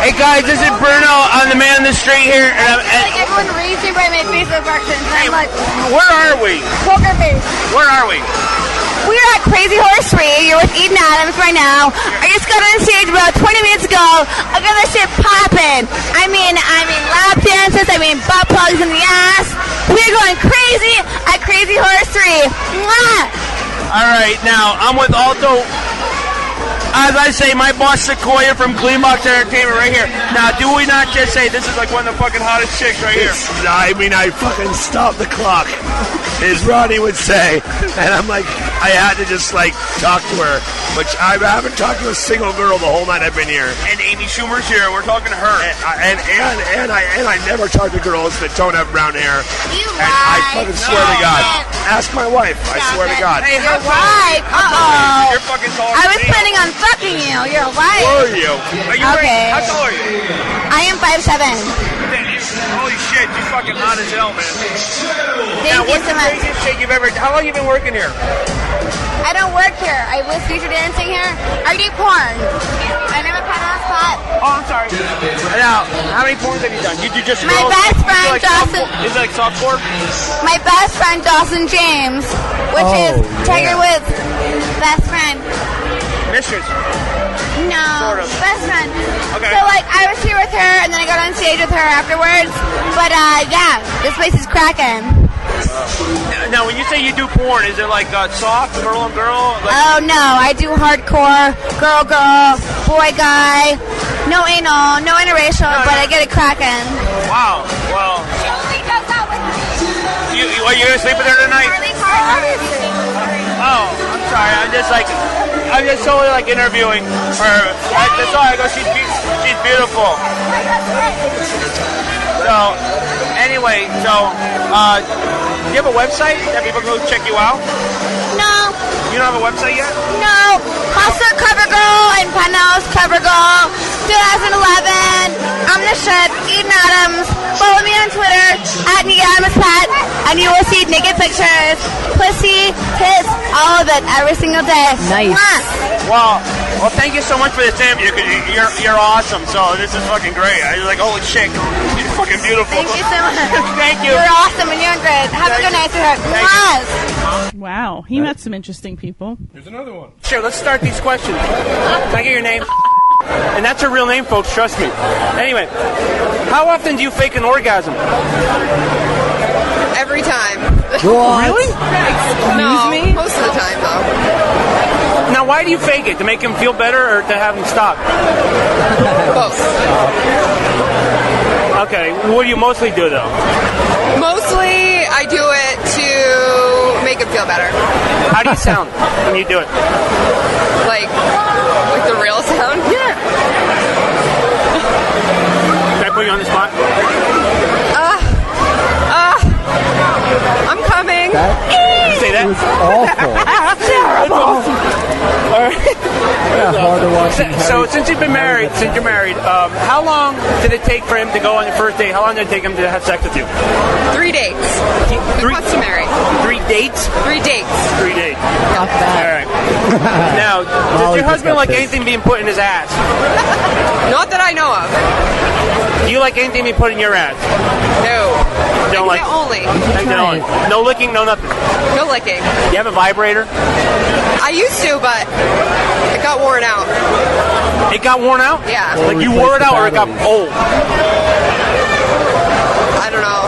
Hey guys, this is Bruno. I'm the man on the street here. And everyone raised me by my Facebook reactions. Hey, where are we? Poker face. Where are we? We're at Crazy Horse 3. You're with Eden Adams right now. I just got on stage about 20 minutes ago. I got that shit popping. I mean lap dances. I mean butt plugs in the ass. We're going crazy at Crazy Horse 3. Mwah! All right, now I'm with Alto. As I say, my boss Sequoia from Clean Box Entertainment right here. Now, do we not just say this is like one of the fucking hottest chicks right here? I mean, I fucking stopped the clock, as Ronnie would say. And I'm like, I had to just like talk to her, which I haven't talked to a single girl the whole night I've been here. And Amy Schumer's here. We're talking to her. And I never talk to girls that don't have brown hair. You and I fucking swear to God. Ask my wife. I swear to God. Hey, Your wife. Uh-oh. You're fucking taller I than was me. planning on fucking you. You're a wife. Who are you? Are you Okay. How tall are you? I am 5'7". Holy shit, you fucking hot as hell, man. Thank you what's so the much. craziest shit you've ever... How long have you been working here? I don't work here. I was feature dancing here. I do porn. I never cut on a spot. Oh, I'm sorry. Now, how many porns have you done? You do just My girls? best friend, Dawson. Is it like softcore? My best friend, Dawson James, which is Tiger Woods' best friend. Mistress. No, Sort of. best friend. Okay. So, like, I was here with her, and then I got on stage with her afterwards. But, yeah, this place is cracking. Now, when you say you do porn, is it like soft, girl on girl? Like, Oh, no, I do hardcore, girl, boy, guy. No anal, no interracial, but I get it cracking. wow. Well, She only does that with me. are you going to sleep with her tonight? Oh, I'm sorry. I'm just totally like interviewing her. That's all I go. She's beautiful. So, anyway, do you have a website that people can go check you out? No. You don't have a website yet? No. Hustler Cover Girl and Penthouse Cover Girl 2011. I'm the shit. Eden Adams. Follow me on Twitter at NegaAdamsPat, and you will see naked pictures, pussy, tits, all of it every single day. Nice. Well, thank you so much for this interview because you're awesome. So this is fucking great. I was like, holy shit, you're fucking beautiful. Thank you so much. Thank you. You're awesome and you're good. Have a good night, sweetheart. Wow, he met some interesting people. Here's another one. Sure, let's start these questions. Can I get your name? And that's her real name, folks. Trust me. Anyway, how often do you fake an orgasm? Every time. What? Really? Excuse me? Most of the time, though. Now, why do you fake it? To make him feel better or to have him stop? Both. Okay, what do you mostly do, though? Mostly, I do it to make him feel better. How do you sound when you do it? Like the real sound? Yeah. Can I put you on the spot? I'm coming. Say that? Awful. Terrible. All right. Hard to watch. So since you're married, how long did it take for him to go on your first date? How long did it take him to have sex with you? 3 dates. Customary. 3 dates? 3 dates. 3 dates. Not bad. All right. Now, does your husband like anything being put in his ass? Not that I know of. Do you like anything being put in your ass? No. Don't like only. No licking, no nothing. No licking. You have a vibrator? I used to, but it got worn out. It got worn out? Yeah. Like you wore it out or it got old? I don't know.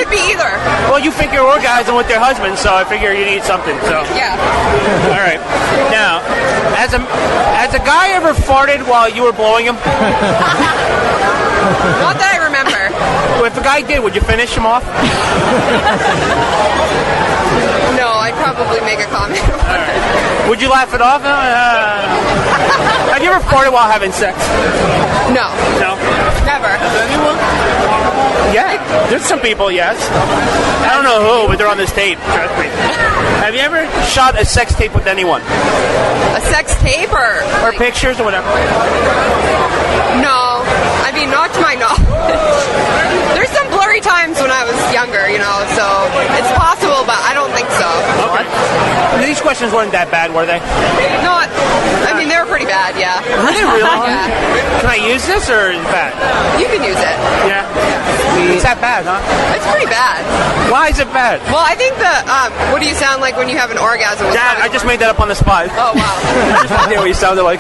It could be either. Well, you figure orgasm with your husband, so I figure you need something. So Yeah. all right. Now, has a guy ever farted while you were blowing him? Not that I remember. If a guy did, would you finish him off? No, I'd probably make a comment. Would you laugh it off? Have you ever farted while having sex? No. No. Never. Yeah, there's some people, yes. I don't know who, but they're on this tape. Trust me. Have you ever shot a sex tape with anyone? A sex tape or pictures or whatever? No. I mean, not to my knowledge. There's some blurry times when I was younger, so it's possible, but I don't think so. Okay. These questions weren't that bad, were they? Not. I mean, they were pretty bad, yeah. Were they really? Yeah. Can I use this or is it bad? You can use it. Yeah. It's that bad, huh? It's pretty bad. Why is it bad? Well, I think what do you sound like when you have an orgasm? Dad, I just made that up on the spot. Oh, wow. I just idea what you sounded like.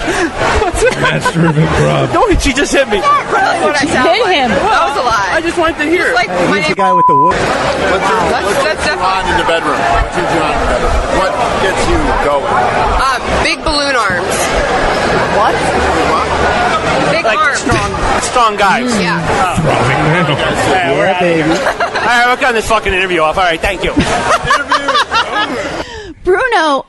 Master of improv. No, she just hit me. Not really what I sound hit like. him. That was a lie. I just wanted to hear. Like my He's the name. guy with the wood. That's definitely. In the bedroom. What turns you on in the bedroom? What gets you going? Big balloon arms. What? Big like arms. strong guys. Yeah. Yeah, baby. All right, we're cutting this fucking interview off. All right, thank you. Bruno,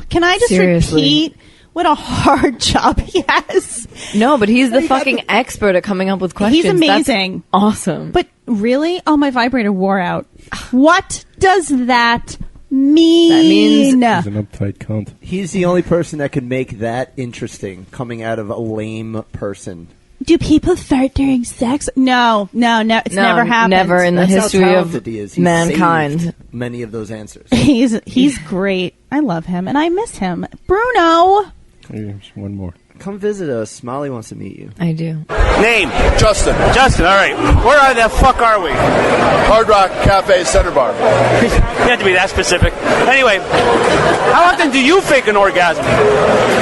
can I just repeat what a hard job he has? No, but he's the fucking expert at coming up with questions. He's amazing. That's awesome. But really? Oh, my vibrator wore out. What does that mean? That means he's an uptight cunt. He's the only person that can make that interesting coming out of a lame person. Do people fart during sex? No. It's never happened. Never in the That's history how of talented he is. He's mankind. saved many of those answers. He's great. I love him, and I miss him. Bruno. Here's one more. Come visit us. Molly wants to meet you. I do. Name? Justin. Justin, all right. Where the fuck are we? Hard Rock Cafe Center Bar. You have to be that specific. Anyway, how often do you fake an orgasm?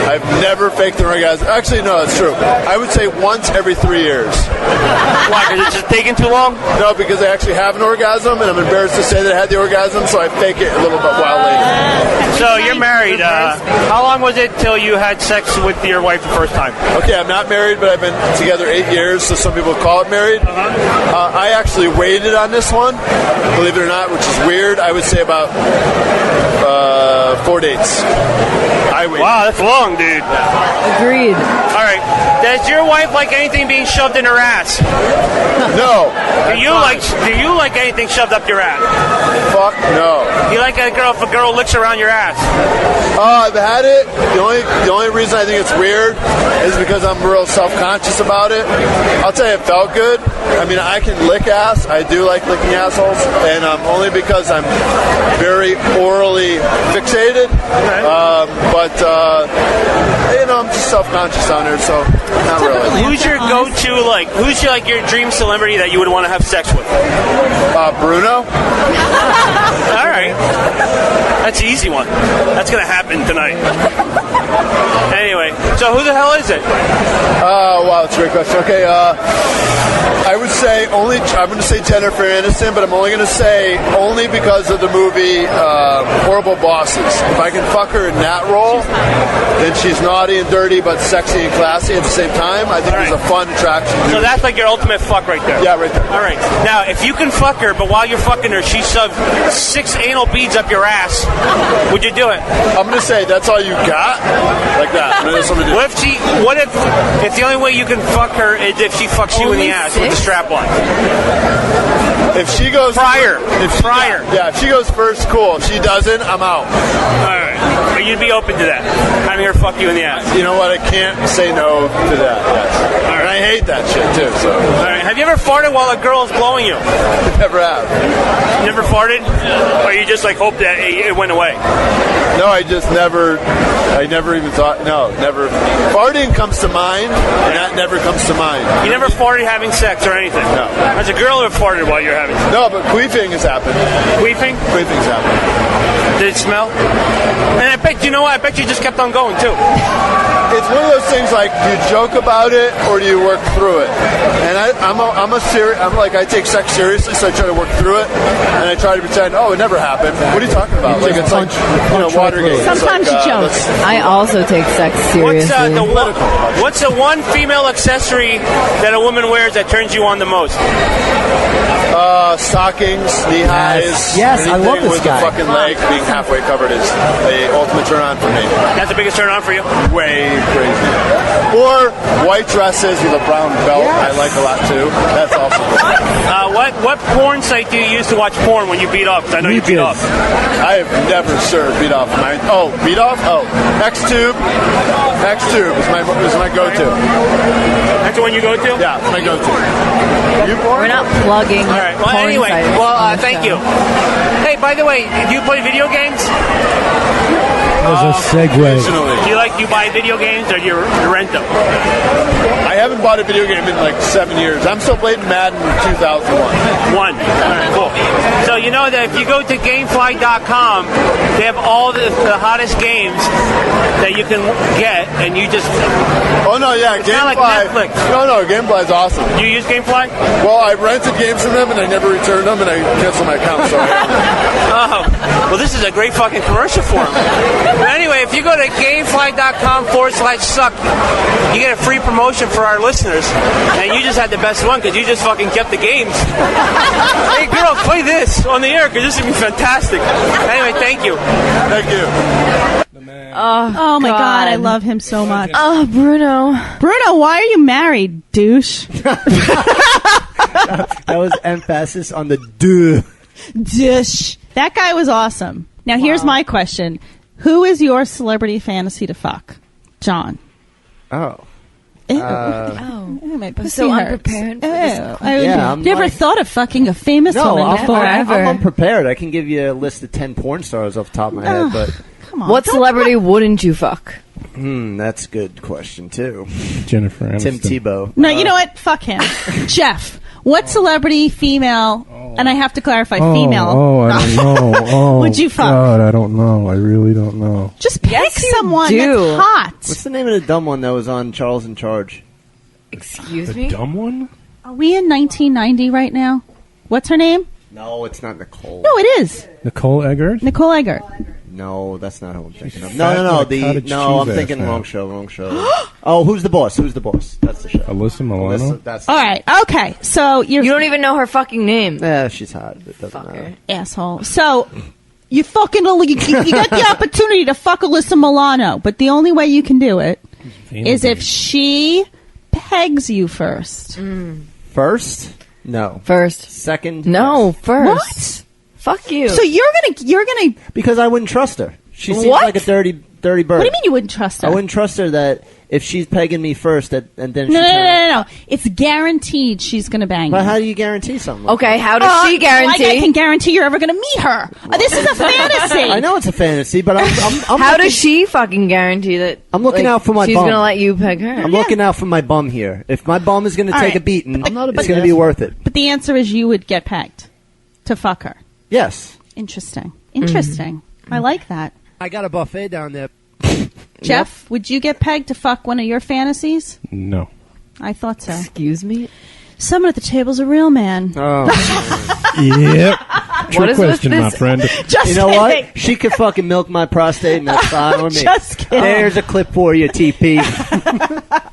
I've never faked an orgasm. Actually, no, that's true. I would say once every 3 years. Why? Because it's just taking too long? No, because I actually have an orgasm, and I'm embarrassed to say that I had the orgasm, so I fake it a little bit while later. So you're married. How long was it till you had sex with your wife the first time? Okay, I'm not married, but I've been together 8 years, so some people call it married. I actually waited on this one, believe it or not, which is weird. I would say about 4 dates. Wow, that's long, dude. Agreed. All right. Does your wife like anything being shoved in her ass? No. Do you like anything shoved up your ass? Fuck no. You like if a girl licks around your ass? I've had it. The only reason I think it's weird is because I'm real self-conscious about it. I'll tell you, it felt good. I mean, I can lick ass. I do like licking assholes, and only because I'm very orally fixated. Okay. But I'm just self-conscious on it, so not really. Who's your go-to, who's your dream celebrity that you would want to have sex with? Bruno. All right. That's an easy one. That's going to happen tonight. Anyway, so who the hell is it? Wow, that's a great question. Okay, I would say I'm going to say Jennifer Aniston, but I'm only going to say only because of the movie Horrible Bosses. If I can fuck her in that role, then she's naughty and dirty, but sexy and classy at the same time. I think there's a fun attraction. So that's like your ultimate fuck right there. Yeah, right there. All right. Now, if you can fuck her, but while you're fucking her, she shoved 6 anal beads up your ass, would you do it? I'm going to say that's all you got? Like that. What if the only way you can fuck her is if she fucks you in the ass with the strap on? If she goes prior. If she goes first, cool. If she doesn't, I'm out. All right. But you'd be open to that. Having her fuck you in the ass. You know what? I can't say no to that. Yes. All right. And I hate that shit too. So. All right. Have you ever farted while a girl's blowing you? Never have. You never farted? Or you just hope that it went away? No, I never even thought. No, never. Farting comes to mind, and that never comes to mind. You never farted having sex or anything? No. Has a girl ever farted while you're having sex? No, but queefing has happened. Queefing? Queefing's happened. Did it smell? And I bet you just kept on going too. It's one of those things like, do you joke about it or do you work through it? And I take sex seriously, so I try to work through it, and I try to pretend, it never happened. What are you talking about? It's like Watergate. Sometimes you joke. I also take sex seriously. What's the one female accessory that a woman wears that turns you on the most? Stockings, knee highs. Yes, I love this with guy. the fucking leg being halfway covered is the ultimate turn on for me. That's the biggest turn on for you? Way crazy. Or white dresses with a brown belt. Yes. I like a lot too. That's awesome. What porn site do you use to watch porn when you beat off? Because I know you beat off. I have never beat off. Beat off? Xtube. Xtube is my go-to. That's the one you go to? Yeah, it's my go-to. We're not plugging. All right. Well, anyway. Thank you. Hey, by the way, do you play video games? There's a segue. Do you buy video games or do you rent them? I haven't bought a video game in 7 years. I'm still playing Madden 2001. All right, cool. So you know that if you go to Gamefly.com, they have all the hottest games that you can get, and you just... Oh, no, yeah, Gamefly. Like Netflix. No, Gamefly's awesome. Do you use Gamefly? Well, I rented games from them, and I never returned them, and I canceled my account, so well, this is a great fucking commercial for them. But anyway, if you go to Gamefly.com/suck, you get a free promotion for our listeners, and you just had the best one because you just fucking kept the games. Hey, girls, play this on the air because this would be fantastic. Anyway, thank you. Thank you. Oh my God, I love him so much. Oh, Bruno, why are you married, douche? That was emphasis on the douche. Douche. That guy was awesome. Now, here's my question. Who is your celebrity fantasy to fuck? John. Oh. My pussy so hurts. unprepared for Ew. this. I never thought of fucking a famous woman before. I'm unprepared. I can give you a list of 10 porn stars off the top of my head, but come on. What celebrity wouldn't you fuck? That's a good question too. Jennifer Aniston. Tim Tebow. No, you know what? Fuck him. Jeff, what celebrity female, and I have to clarify female. I don't know. Oh, would you fuck? God, I don't know. I really don't know. Just pick someone that's hot. What's the name of the dumb one that was on Charles in Charge? Excuse me? Dumb one? Are we in 1990 right now? What's her name? No, it's not Nicole. No, it is. Nicole Eggert? Nicole Eggert. No, that's not who I'm thinking of. She's No, fat no, like no. cottage I'm cheese thinking ass now. wrong show. Oh, Who's the Boss? Who's the Boss? That's the show. Alyssa Milano? That's All right. Okay. So you don't even know her fucking name. Yeah, she's hot. It doesn't matter. asshole. So you fucking you got the opportunity to fuck Alyssa Milano, but the only way you can do it is if she pegs you first. First? No. First. Second? No, yes. first. Fuck you. So you're gonna because I wouldn't trust her. She seems What? like a dirty bird. What do you mean you wouldn't trust her? I wouldn't trust her that if she's pegging me first, and then she No. It's guaranteed she's gonna bang But you. how do you guarantee something? Like Okay, that? how does she guarantee? Like I can guarantee you're ever gonna meet her. This is a fantasy. I know it's a fantasy, but I'm How looking, does she fucking guarantee that? I'm looking like, out for my she's bum. gonna let you peg her. I'm looking out for my bum here. If my bum is going to All take right. a beating, But the- it's going to be worth it. But the answer is you would get pegged to fuck her. Yes. Interesting. Mm-hmm. I like that. I got a buffet down there. Jeff, would you get pegged to fuck one of your fantasies? No. I thought so. Excuse me? Someone at the table's a real man. Yep. True What is with question, my this? friend. Just You know kidding. what? She could fucking milk my prostate, and that's fine with me. Just kidding. There's a clip for you, TP.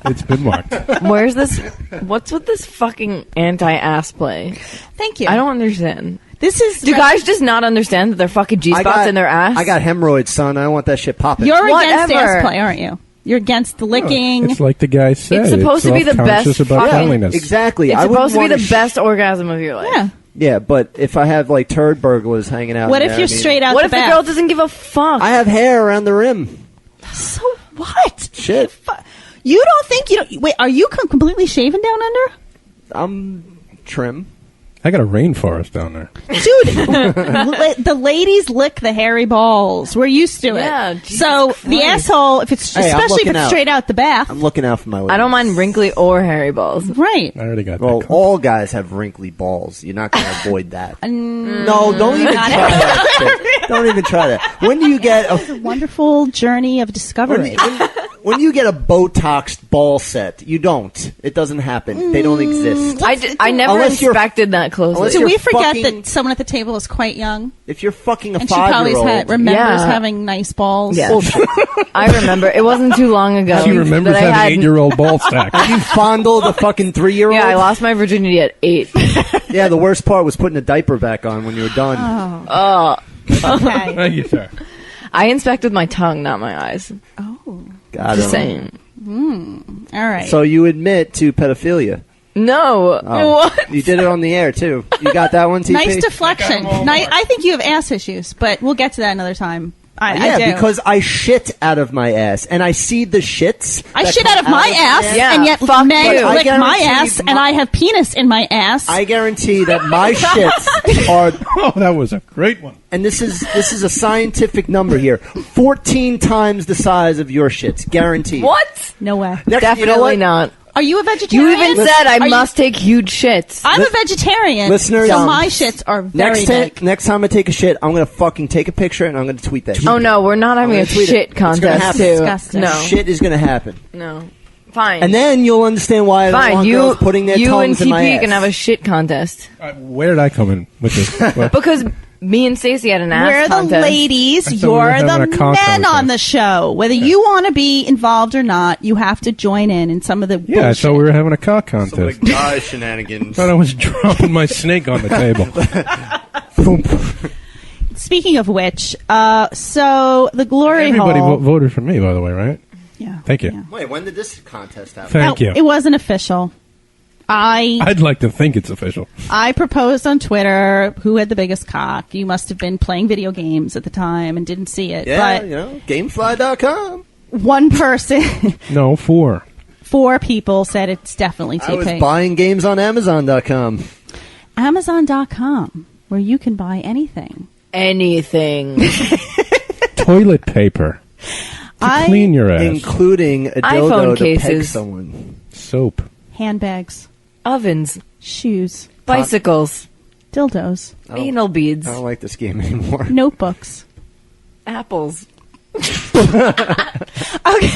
It's been marked. Where's this? What's with this fucking anti-ass play? Thank you. I don't understand. This is. Do guys just not understand that they're fucking G-spots in their ass? I got hemorrhoids, son. I want that shit popping. You're against Whatever. ass play, aren't you? You're against the licking. It's like the guy said. It's supposed to be the self-conscious best about fucking- cleanliness. Exactly. It's I supposed to be wouldn't the wanna best orgasm of your life. Yeah. Yeah, but if I have like turd burglars hanging out, What in if there, you're I mean, straight out What the if the bath? girl doesn't give a fuck? I have hair around the rim. So what? Shit. You don't think you don't? Wait, are you completely shaven down under? I'm trim. I got a rainforest down there. Dude, the ladies lick the hairy balls. We're used to it. Yeah, Jesus so the Christ. asshole, if it's Hey, I'm especially if looking it's out. straight out the bath, I'm looking out for my ladies. I don't mind wrinkly or hairy balls. right? I already got Well, that. all guys have wrinkly balls. You're not going to avoid that. Mm, No, don't even try that. Don't even try that. When do you get a Wonderful journey of discovery. when you get a Botoxed ball set? You don't. It doesn't happen. They don't exist. I never Unless you're- inspected that closely. unless Do you're we forget fucking- that someone at the table is quite young, If you're fucking a and she probably 5-year-old, remembers Yeah. having nice balls? Yeah. bullshit. I remember. It wasn't too long ago. She remembers that I having had- 8-year-old ball stack. You fondled a fucking 3-year-old. Yeah, I lost my virginity at 8. Yeah, the worst part was putting a diaper back on when you were done. Oh. Okay. Thank you, sir. I inspected my tongue, not my eyes. Got Just it. saying. All right. So you admit to pedophilia. No. Oh. What? You did it on the air too. You got that one, TP? Nice deflection. I think you have ass issues, but we'll get to that another time. I Yeah, do. because I shit out of my ass, and I see the shits. I that shit come out of my ass, Yeah, and yet fuck Meg you. I licked my guarantee ass, and I have penis in my ass. I guarantee that my shits are, Oh, that was a great one. and this is a scientific number here, 14 times the size of your shits, guaranteed. What? No way. Next, Definitely you know what? not. Are you a vegetarian? You even said I Are you- must take huge shits. I'm a vegetarian, Listeners, so my shits are very big. Next time I take a shit, I'm gonna fucking take a picture and I'm gonna tweet that shit. Oh no, we're not having I'm a gonna tweet it. shit It's gonna contest happen. too. Disgusting. No, Shit is gonna happen. no. Fine. And then you'll understand why I don't Fine. want You, girls putting their you and tongues in my TP ass. can have a shit contest Where did I come in with this? What? because me and Stacy had an ass We're the contest. I ladies, thought we were you're the having a cock men contest. on the show. Whether you want to be involved or not, you have to join in some of the Yeah, I bullshit. thought we were having a cock contest. guy shenanigans. I thought I was dropping my snake on the table. Boom. Speaking of which, so the glory Everybody hole. voted for me, by the way, right? Yeah. Thank you. Wait, when did this contest happen? Thank you. It wasn't official. I'd like to think it's official. I proposed on Twitter who had the biggest cock. You must have been playing video games at the time and didn't see it. Yeah, but Gamefly.com. one person, No, 4. 4 people said it's definitely TP. I was buying games on Amazon.com. Amazon.com, where you can buy anything. Anything. Toilet paper. To clean your ass. Including a dildo to peg someone. Soap. Handbags. Ovens. Shoes. Bicycles. Dildos. Anal beads. I don't like this game anymore. Notebooks. Apples. Okay.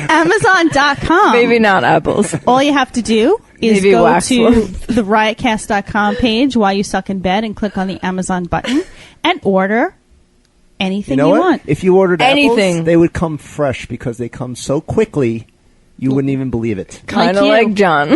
Amazon.com. Maybe not apples. All you have to do is Maybe go wax to ones. the riotcast.com page while you suck in bed and click on the Amazon button and order anything you know what? want. If you ordered Anything. apples, they would come fresh because they come so quickly, you wouldn't even believe it. Kind of like John.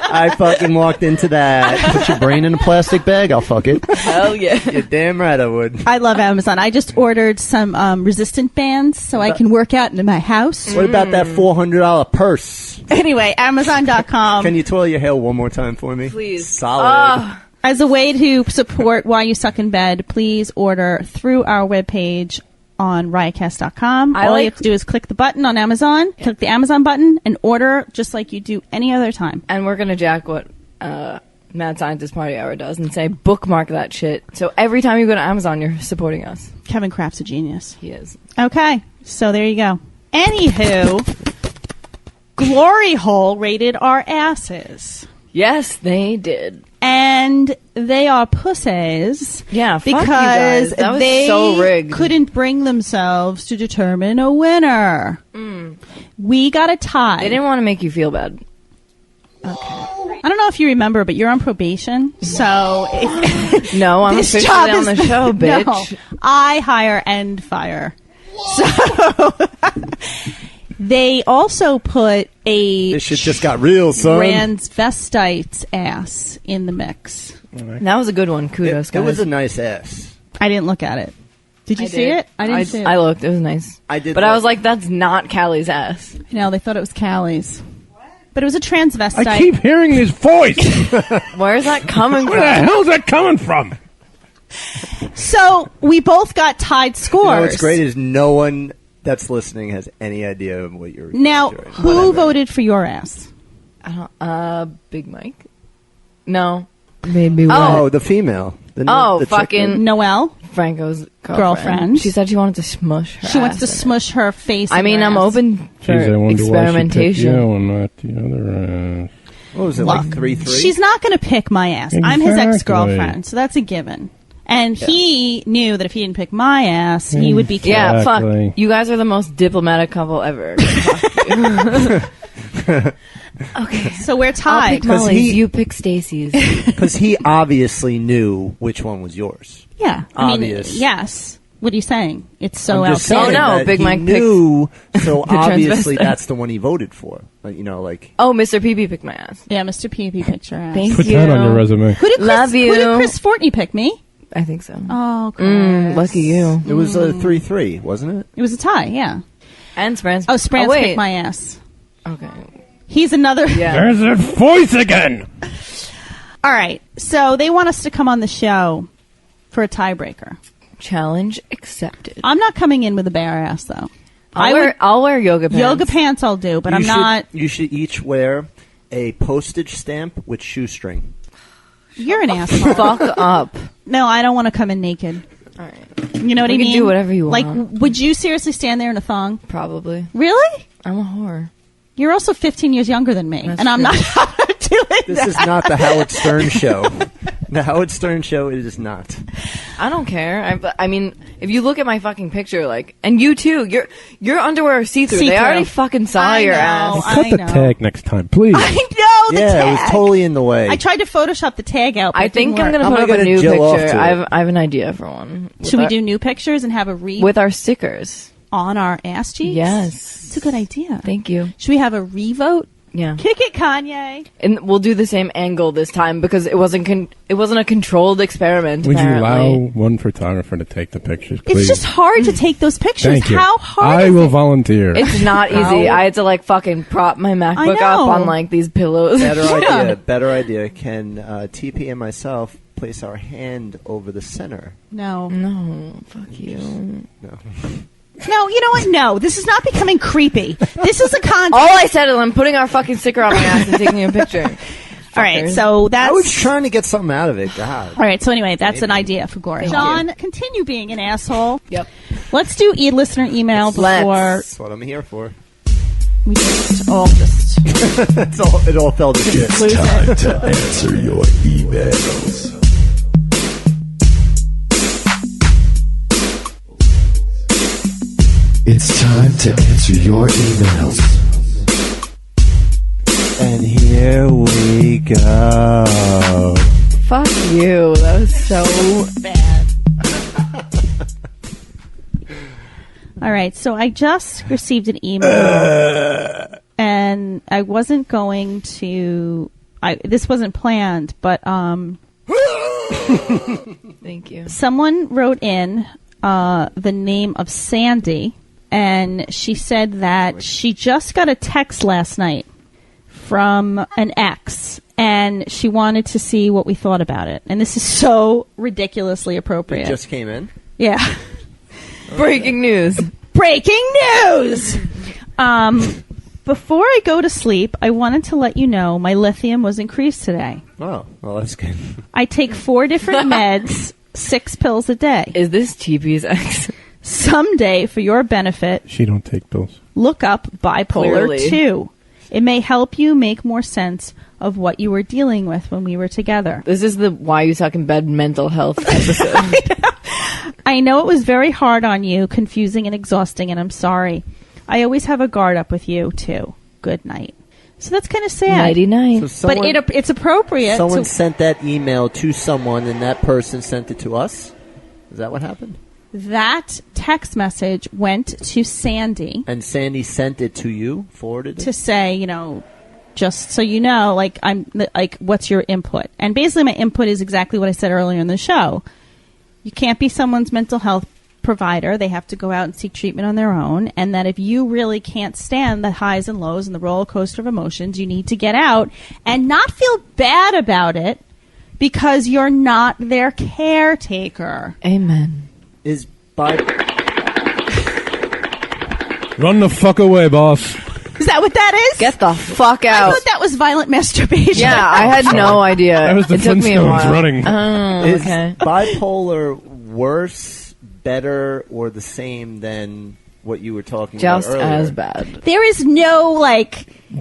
I fucking walked into that. Put your brain in a plastic bag, I'll fuck it. Hell yeah. You're damn right I would. I love Amazon. I just ordered some resistant bands so I can work out in my house. What about that $400 purse? Anyway, Amazon.com. Can you twirl your hair one more time for me? Please. Solid. As a way to support Why You Suck in Bed, please order through our webpage on riotcast.com. All you have to do is click the button on Amazon, click the Amazon button, and order just like you do any other time. And we're going to jack what Mad Scientist Party Hour does and say bookmark that shit. So every time you go to Amazon, you're supporting us. Kevin Kraft's a genius. He is. Okay, so there you go. Anywho, Glory Hole rated our asses. Yes, they did. And they are pussies. Yeah, fuck you because guys. That was they so rigged. couldn't bring themselves to determine a winner. We got a tie. They didn't want to make you feel bad. I don't know if you remember, but you're on probation. So No, I'm this officially job on is- the show, bitch. No, I hire and fire. So they also put a This shit just got real, son. transvestite's ass in the mix. That was a good one. Kudos, It guys. was a nice ass. I didn't look at it. Did you I see did. it? I didn't see it. I looked. It was nice. I did. But I was like, that's not Callie's ass. No, they thought it was Callie's. But it was a transvestite. I keep hearing his voice. Where's that coming Where the from? hell's that coming from? So we both got tied scores. You know what's great is no one that's listening has any idea of what you're Now, doing. who voted for your ass? I don't, Big Mike? No. Maybe Oh, the female. The fucking Noelle, Franco's girlfriend. She said she wanted to smush her She wants ass to in it. smush her face. I in mean, her I'm ass. open for Jeez, I wonder why she picked experimentation. you and not the other. What was it, Look, like 3-3? She's not going to pick my ass. I'm his Exactly. ex-girlfriend, so that's a given. And he knew that if he didn't pick my ass, he would be killed. Yeah, Exactly. fuck. You guys are the most diplomatic couple ever. Okay. So we're I'll tied. pick Molly's. You pick Stacy's. Because he obviously knew which one was yours. Yeah. I mean, Obvious. yes. What are you saying? It's so I'm just outstanding. saying Oh, no, that Big he Mike knew, so the obviously transvestite. that's the one he voted for. Like, you know, like Oh, Mr. PB picked my ass. Yeah, Mr. P.P. picked your ass. Thank Put you. that on your resume. Who did Chris, Love Who you. did Chris Fortney pick? Me? I think so. Oh, Chris. Lucky you. it was a 3-3, wasn't it? It was a tie, yeah. And Sprance. Oh, Sprance wait. picked my ass. Okay. He's another... Yeah. There's that voice again. All right. So they want us to come on the show for a tiebreaker. Challenge accepted. I'm not coming in with a bare ass, though. I'll wear yoga pants. Yoga pants I'll do, but I'm not... You should each wear a postage stamp with shoestring. You're an asshole. Fuck up. No, I don't want to come in naked. All right. You know what We I can mean? do whatever you Like, want. would you seriously stand there in a thong? Probably. Really? I'm a whore. You're also 15 years younger than me, That's and I'm true. not doing This that. is not the Howard Stern show. The Howard Stern show is not. I don't care. I mean, if you look at my fucking picture, like, and you too, your underwear are see-through. They See-through. already fucking saw I your know. ass. Cut the know. tag next time, please. I know the Yeah, tag. it was totally in the way. I tried to Photoshop the tag out. But I it think didn't I'm work. gonna I'm put up gonna a new Jill off picture. to it. I have an idea for one. Should we do new pictures and have a with our stickers? on our ass cheeks? Yes. It's a good idea. Thank you. Should we have a revote? Yeah. Kick it, Kanye. And we'll do the same angle this time because it wasn't a controlled experiment. Would you apparently. allow one photographer to take the pictures, please? It's just hard to take those pictures. Thank you. How hard I is will it? volunteer. It's not easy. I had to like fucking prop my MacBook know. up on like these pillows. Better idea. Can TP and myself place our hand over the center? No. No, fuck you. No. No, you know what? No, this is not becoming creepy. This is a contest. All I said is I'm putting our fucking sticker on my ass and taking a picture. All right, so that's... I was trying to get something out of it. God. All right, so anyway, that's an idea for Gore. John, continue being an asshole. Yep. Let's do listener email before... That's what I'm here for. We just all just... it all fell to shit. It's time to answer your emails. It's time to answer your emails. And here we go. Fuck you. That was so bad. All right, so I just received an email, and I wasn't going to... this wasn't planned, but... Thank you. Someone wrote in the name of Sandy, and she said that she just got a text last night from an ex, and she wanted to see what we thought about it. And this is so ridiculously appropriate. It just came in? Yeah. Breaking news. Breaking news! Before I go to sleep, I wanted to let you know my lithium was increased today. Oh, well, that's good. I take 4 different meds, 6 pills a day. Is this TP's ex? Someday, for your benefit, She don't take pills. look up bipolar Clearly. 2. It may help you make more sense of what you were dealing with when we were together. This is the Why You Suck in Bed mental health episode. I know it was very hard on you, confusing and exhausting, and I'm sorry. I always have a guard up with you, too. Good night. So that's kind of sad. Nighty-night. So But it's appropriate. Someone sent that email to someone, and that person sent it to us? Is that what happened? That text message went to Sandy. And Sandy sent it to you, forwarded it? To say, just so you know, what's your input? And basically my input is exactly what I said earlier in the show. You can't be someone's mental health provider. They have to go out and seek treatment on their own. And that if you really can't stand the highs and lows and the roller coaster of emotions, you need to get out and not feel bad about it because you're not their caretaker. Amen. Is Run the fuck away, boss. Is that what that is? Get the fuck out. I thought that was violent masturbation. Yeah, I had no idea. That was the It took me a Flintstones while. running. Oh, Is okay. bipolar worse, better, or the same than what you were talking Just about earlier? as bad. There is no,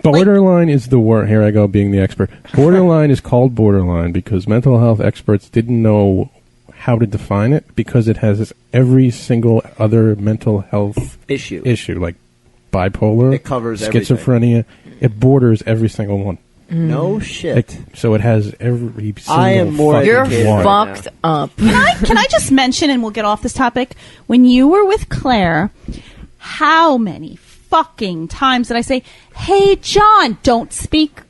Borderline is the word. Here I go, being the expert. Borderline is called borderline because mental health experts didn't know how to define it because it has every single other mental health issue, like bipolar, It covers schizophrenia. It borders every single one. No shit. So it has every single I am more fucking You're one. fucked up. Can I just mention, and we'll get off this topic, when you were with Claire, how many fucking times did I say, hey, John, don't speak.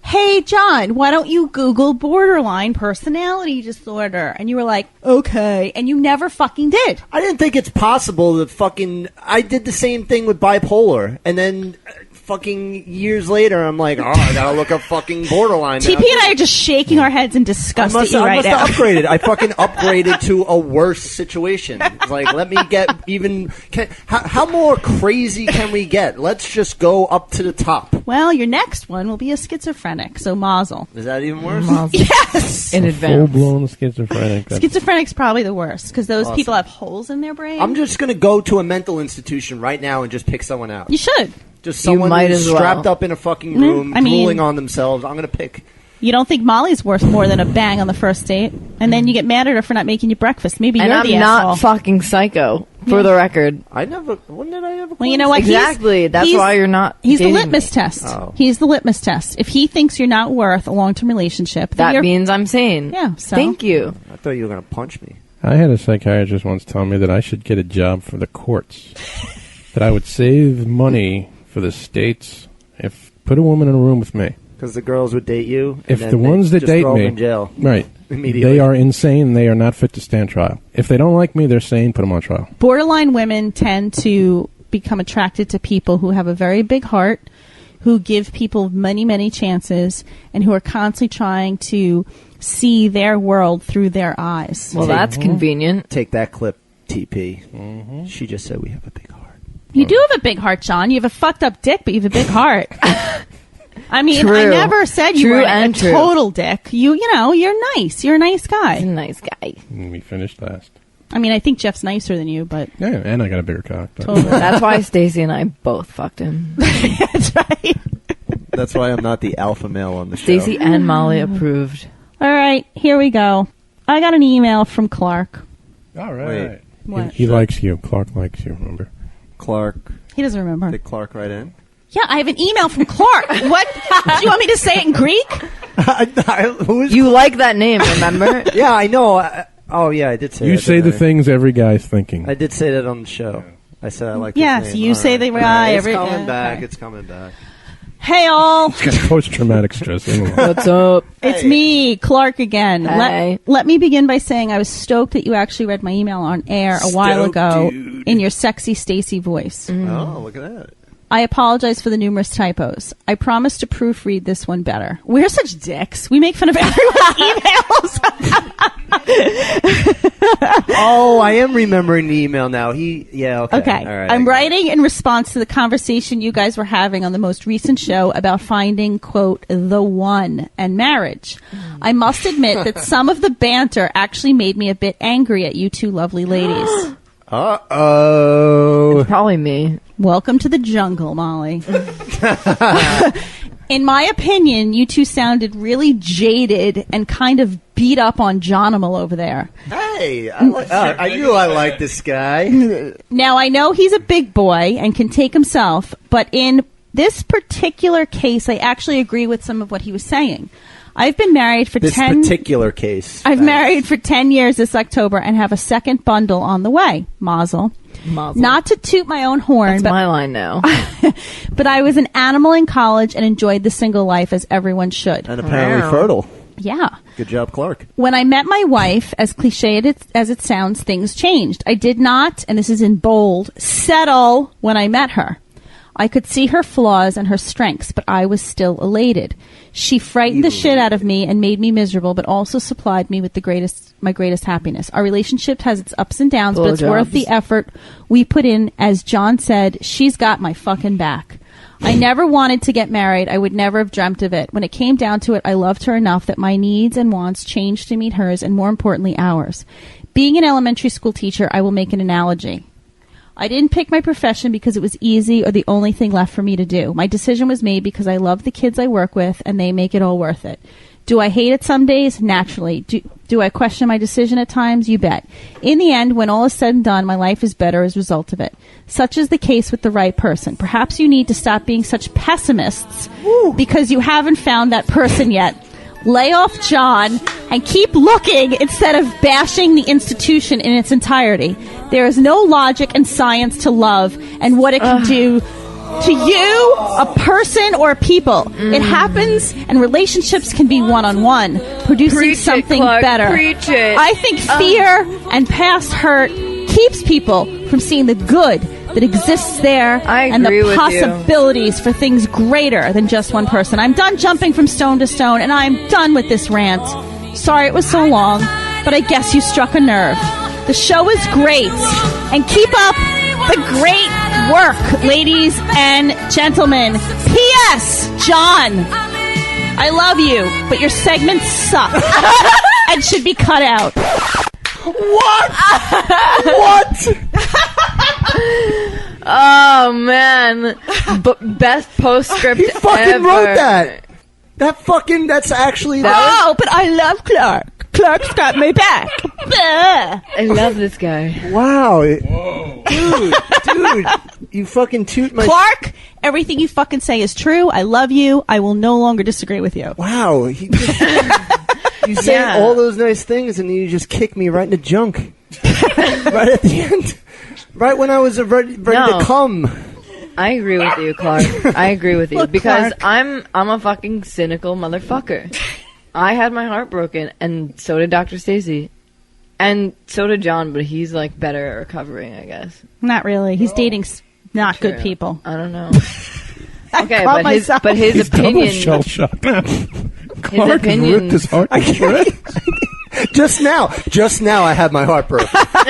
Hey, John, why don't you Google borderline personality disorder? And you were like, okay. And you never fucking did. I didn't think it's possible that I did the same thing with bipolar, and then fucking years later, I'm like, I gotta look up fucking borderline. TP and I are just shaking our heads in disgust at you I right must now. have upgraded. I fucking upgraded to a worse situation. It's like, let me get even... How more crazy can we get? Let's just go up to the top. Well, your next one will be a schizophrenic, so mazel. Is that even worse? Yes! In advance. Full-blown schizophrenic. Schizophrenic's probably the worst, because those Awesome. people have holes in their brain. I'm just gonna go to a mental institution right now and just pick someone out. You should. Just someone might who's as well. strapped up in a fucking room, I mean- drooling on themselves. I'm gonna pick. You don't think Molly's worth more than a bang on the first date, and then you get mad at her for not making you breakfast. Maybe And you're I'm the not asshole. fucking psycho, for the record. When did I ever? Well, you know what? Exactly. That's why you're not He's the dating litmus me. test. Oh. He's the litmus test. If he thinks you're not worth a long-term relationship, then That you're, means I'm sane. Yeah, so. Thank you. I thought you were gonna punch me. I had a psychiatrist once tell me that I should get a job for the courts. That I would save money for the states if put a woman in a room with me. Because the girls would date you. And If then the they ones that just date throw 'em me, in jail, right, immediately. they are insane. They are not fit to stand trial. If they don't like me, they're sane. Put them on trial. Borderline women tend to become attracted to people who have a very big heart, who give people many, many chances, and who are constantly trying to see their world through their eyes. Well, that's convenient. Take that clip, TP. She just said we have a big heart. You do have a big heart, John. You have a fucked up dick, but you have a big heart. I mean, True. I never said you True were a and true. total dick. You know, you're nice. You're a nice guy. He's a nice guy. We finished last. I mean, I think Jeff's nicer than you, but Yeah, and I got a bigger cock. but- Totally. That's why Stacy and I both fucked him. That's right. That's why I'm not the alpha male on the show. Stacy and Molly approved. All right, here we go. I got an email from Clark. All right. Wait. What? He likes you. Clark likes you, remember? Clark. He doesn't remember. Did Clark write in? Yeah, I have an email from Clark. What? Do you want me to say it in Greek? You like that name, remember? Yeah, I know. Oh, yeah, I did say You that. say the didn't I? things every guy's thinking. I did say that on the show. I said I like Yes, his name. you All say right. the All right, right. It's Every- coming back. okay. It's coming back. Hey, all. He's got post-traumatic stress. What's up? It's me, Clark, again. Hey. Let me begin by saying I was stoked that you actually read my email on air a while ago in your sexy Stacy voice. Oh, look at that. I apologize for the numerous typos. I promise to proofread this one better. We're such dicks. We make fun of everyone's emails. Oh, I am remembering the email now. Okay. Okay. All right, I'm writing in response to the conversation you guys were having on the most recent show about finding, quote, the one and marriage. I must admit that some of the banter actually made me a bit angry at you two lovely ladies. Uh-oh. It's probably me. Welcome to the jungle, Molly. In my opinion, you two sounded really jaded and kind of beat up on Johnimal over there. Hey, I knew I liked this guy. Now, I know he's a big boy and can take himself, but in this particular case, I actually agree with some of what he was saying. I've been married for This 10 particular case. I've married for 10 years this October and have a second bundle on the way. Mazel. Not to toot my own horn, That's but my line now. but I was an animal in college and enjoyed the single life as everyone should. And apparently fertile. Yeah. Good job, Clark. When I met my wife, as cliche as it sounds, things changed. I did not, and this is in bold, settle when I met her. I could see her flaws and her strengths, but I was still elated. She frightened the shit out of me and made me miserable, but also supplied me with my greatest happiness. Our relationship has its ups and downs, but it's worth the effort we put in. As John said, she's got my fucking back. I never wanted to get married. I would never have dreamt of it. When it came down to it, I loved her enough that my needs and wants changed to meet hers, and more importantly, ours. Being an elementary school teacher, I will make an analogy. I didn't pick my profession because it was easy or the only thing left for me to do. My decision was made because I love the kids I work with, and they make it all worth it. Do I hate it some days? Naturally. Do I question my decision at times? You bet. In the end, when all is said and done, my life is better as a result of it. Such is the case with the right person. Perhaps you need to stop being such pessimists because you haven't found that person yet. Lay off John and keep looking instead of bashing the institution in its entirety. There is no logic and science to love and what it can do to you, a person, or people. It happens, and relationships can be one-on-one, producing Preach it, something Clark. better. Preach it. I think fear and past hurt keeps people from seeing the good that exists there and agree the with you. possibilities for things greater than just one person. I'm done jumping from stone to stone, and I'm done with this rant. Sorry it was so long, but I guess you struck a nerve. The show is great, and keep up the great work, ladies and gentlemen. P.S. John, I love you, but your segments suck and should be cut out. What? What? Oh man, best postscript He fucking ever. wrote that. That's actually Oh, but I love Clark. Clark's got my back. I love this guy. Wow. Dude, you fucking toot my... Clark, everything you fucking say is true. I love you. I will no longer disagree with you. Wow. You say all those nice things, and you just kick me right in the junk. Right at the end. Right when I was ready to come. I agree with you, Clark. I agree with you Look, because Clark. I'm a fucking cynical motherfucker. I had my heart broken, and so did Dr. Stacy, and so did John. But he's like better at recovering, I guess. Not really. He's dating not good people. I don't know. I Okay, caught myself. but his He's opinion. double shell shock. Clark opinions- ripped his heart to shreds. Just now I had my heart broken.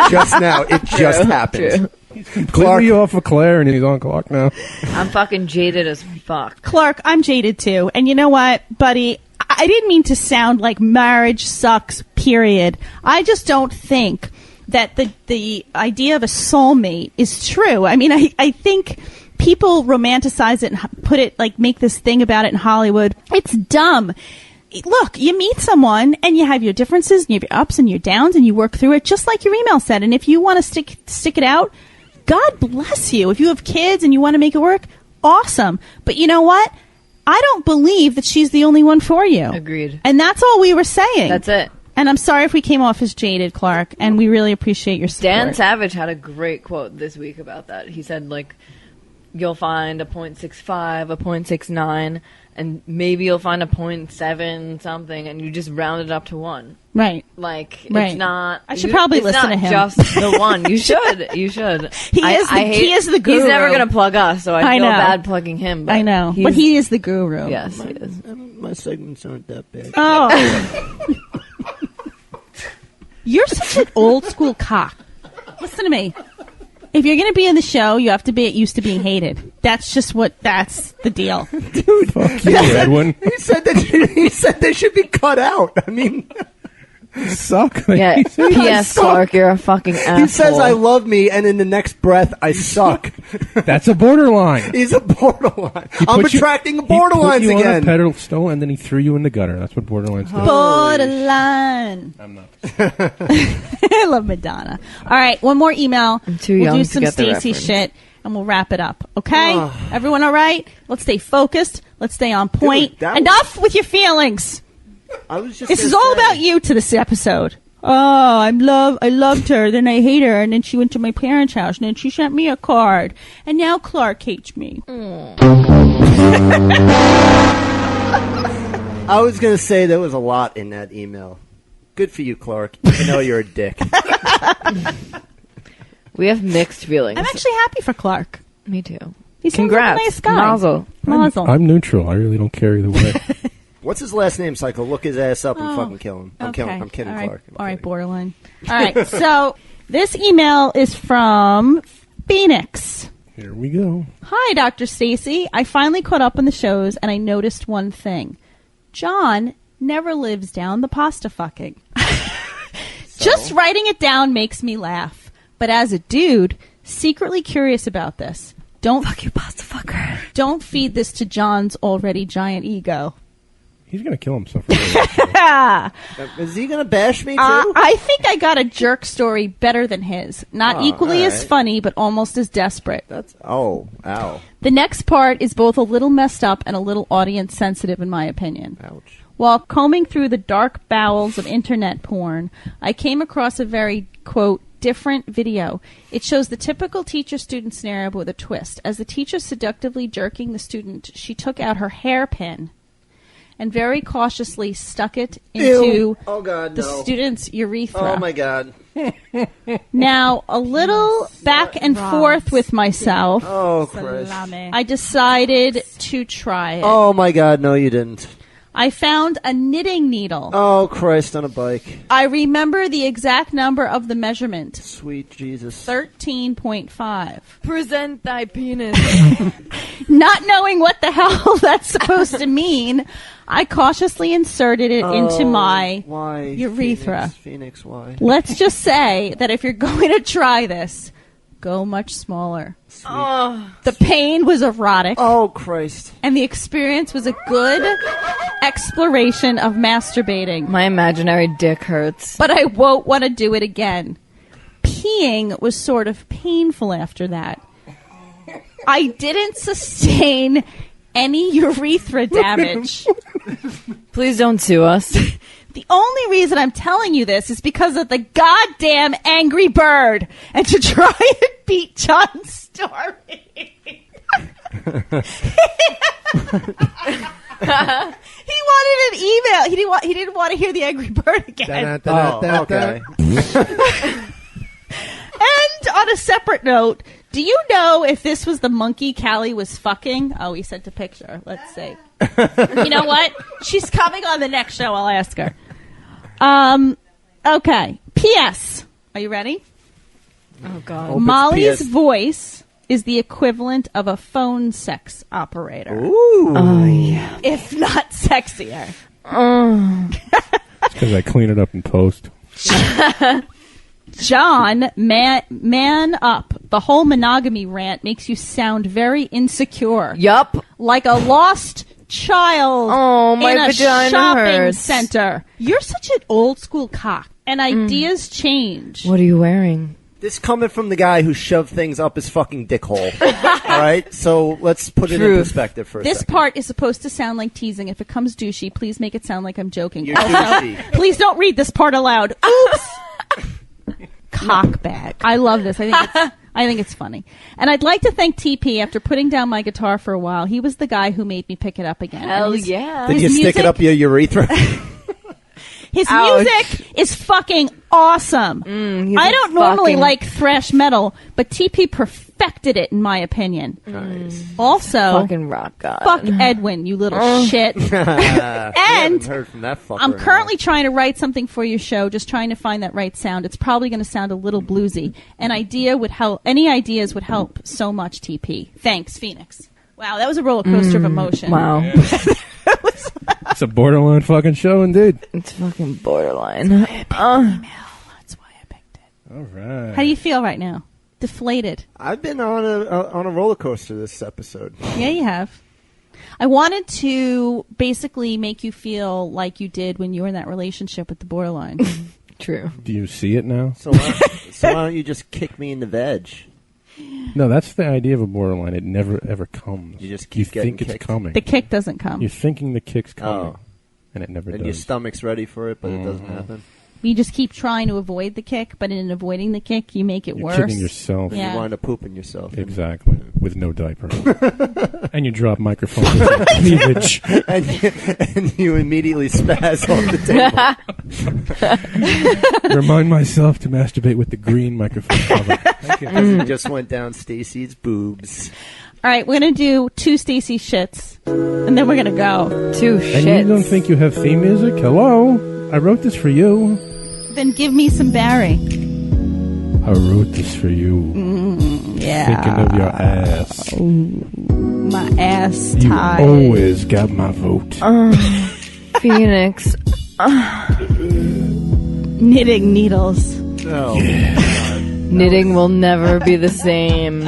Just now. It just happened. True. Completely off of Claire, and he's on Clark now. I'm fucking jaded as fuck. Clark, I'm jaded too. And you know what, buddy? I didn't mean to sound like marriage sucks, period. I just don't think that the idea of a soulmate is true. I mean, I think people romanticize it and put it, like, make this thing about it in Hollywood. It's dumb. Look, you meet someone and you have your differences and you have your ups and your downs and you work through it just like your email said. And if you want to stick it out, God bless you. If you have kids and you want to make it work, awesome. But you know what? I don't believe that she's the only one for you. Agreed. And that's all we were saying. That's it. And I'm sorry if we came off as jaded, Clark, and we really appreciate your support. Dan Savage had a great quote this week about that. He said, like, you'll find a 0.65, a 0.69, and maybe you'll find a 0.7 something, and you just round it up to 1. Right. Like, Right. it's not... I should probably listen to him. It's not just the one. You should. You should. He is the guru. He's never going to plug us, so I feel know. bad plugging him. But I know. But he is the guru. Yes, he is. My segments aren't that bad. Oh. You're such an old school cock. Listen to me. If you're going to be in the show, you have to be used to being hated. That's the deal. Dude, fuck you, Edwin. He said they should be cut out. I mean, suck. Yeah. P.S. Clark, you're a fucking asshole. He says I love me, and in the next breath, I suck. That's a borderline. He's a borderline. I'm attracting borderlines he put you again. on a pedestal, and then he threw you in the gutter. That's what borderlines do. Borderline. I'm not. I love Madonna. All right, one more email. I'm too we'll young do to some get the Stacy reference. shit, and we'll wrap it up. Okay? Everyone all right? Let's stay focused. Let's stay on point. Dude, Enough with your feelings. I was just. This is all about you to this episode. Oh, I loved her, then I hate her, and then she went to my parents' house, and then she sent me a card, and now Clark hates me. I was going to say there was a lot in that email. Good for you, Clark. I know you're a dick. We have mixed feelings. I'm actually happy for Clark. Me too. He seems Congrats. like a nice guy. Mazel. Mazel. I'm neutral. I really don't care either way. What's his last name so I can look his ass up and fucking kill him? I'm kidding, All right. Clark. All right, borderline. All right, so this email is from Phoenix. Here we go. Hi, Dr. Stacy. I finally caught up on the shows, and I noticed one thing. John never lives down the pasta fucking. Just writing it down makes me laugh. But as a dude, secretly curious about this. Don't fuck you, pasta fucker. Don't feed this to John's already giant ego. He's going to kill himself. Is he going to bash me, too? I think I got a jerk story better than his. Not equally as funny, but almost as desperate. Ow. The next part is both a little messed up and a little audience sensitive, in my opinion. Ouch. While combing through the dark bowels of internet porn, I came across a very, quote, different video. It shows the typical teacher-student scenario but with a twist. As the teacher seductively jerking the student, she took out her hairpin and very cautiously stuck it into the student's urethra. Oh, my God. Now, a little back and forth with myself. Oh, Christ. I decided to try it. Oh, my God. No, you didn't. I found a knitting needle. Oh, Christ, on a bike. I remember the exact number of the measurement. Sweet Jesus. 13.5. Present thy penis. Not knowing what the hell that's supposed to mean, I cautiously inserted it into my urethra. Phoenix, why? Let's just say that if you're going to try this, go much smaller. The pain was erotic. Oh, Christ. And the experience was a good exploration of masturbating. My imaginary dick hurts. But I won't want to do it again. Peeing was sort of painful after that. I didn't sustain any urethra damage. Please don't sue us. The only reason I'm telling you this is because of the goddamn Angry Bird and to try and beat John's story. He wanted an email. He didn't want to hear the Angry Bird again. Okay. And on a separate note, do you know if this was the monkey Callie was fucking? Oh, he sent a picture. Let's see. You know what? She's coming on the next show. I'll ask her. Okay. P.S. Are you ready? Oh, God. Molly's voice is the equivalent of a phone sex operator. Ooh. Oh, yeah. If not sexier. It's because I clean it up in post. John, man up. The whole monogamy rant makes you sound very insecure. Yup. Like a lost child my in a vagina shopping hurts. center. You're such an old school cock, and ideas change. What are you wearing? This coming from the guy who shoved things up his fucking dick hole. All right? So let's put it in perspective for a This second. part is supposed to sound like teasing. If it comes douchey, please make it sound like I'm joking. You're Also, douchey. please don't read this part aloud. Oops. Cockbag. I love this. I think it's funny. And I'd like to thank TP after putting down my guitar for a while. He was the guy who made me pick it up again. Hell yeah. Did you stick it up your urethra? His music is fucking awesome. I don't normally like thrash metal, but TP perfected it in my opinion. Nice. Also, fucking rock god. Fuck Edwin, you little shit. And heard from that fucker I'm in a currently trying to write something for your show, just trying to find that right sound. It's probably going to sound a little bluesy. An idea would help. Any ideas would help so much, TP. Thanks, Phoenix. Wow, that was a roller coaster of emotion. Wow. It's a borderline fucking show, indeed. It's fucking borderline. That's why I picked it. All right. How do you feel right now? Deflated. I've been on a roller coaster this episode. Yeah, you have. I wanted to basically make you feel like you did when you were in that relationship with the borderline. True. Do you see it now? So why don't you just kick me in the veg? No, that's the idea of a borderline. It never, ever comes. You just keep think getting it's kicked. coming. The kick doesn't come. You're thinking the kick's coming, Oh. and it never And does. your stomach's ready for it, but it doesn't happen. You just keep trying to avoid the kick, but in avoiding the kick, you make it You're worse. kicking yourself. Yeah. You wind up pooping yourself. Exactly. With no diaper. And you drop microphones with cleavage. and you immediately spaz off the table. Remind myself to masturbate with the green microphone cover. Thank you. As it just went down Stacy's boobs. All right, we're going to do 2 Stacy shits, and then we're going to go. 2 And shits. you don't think you have theme music? Hello? I wrote this for you. Then give me some Barry. I wrote this for you. Yeah. Thinking of your ass. My ass You tied. always got my vote. Phoenix. Knitting needles. Oh, Knitting will never be the same.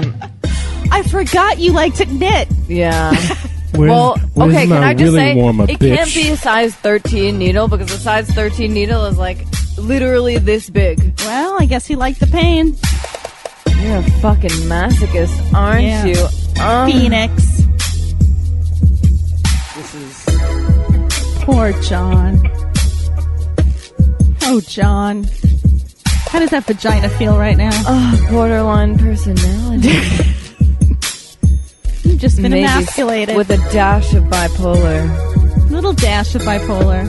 I forgot you like to knit. Yeah. Where's Okay, my can I just really say, warm-up, it bitch? can't be a size 13 needle because a size 13 needle is like literally this big. Well, I guess he liked the pain. You're a fucking masochist, aren't Yeah. you? Phoenix. this is... Poor John. Oh, John. How does that vagina feel right now? Oh, borderline personality. You've just been Maybe emasculated. with a dash of bipolar. Little dash of bipolar.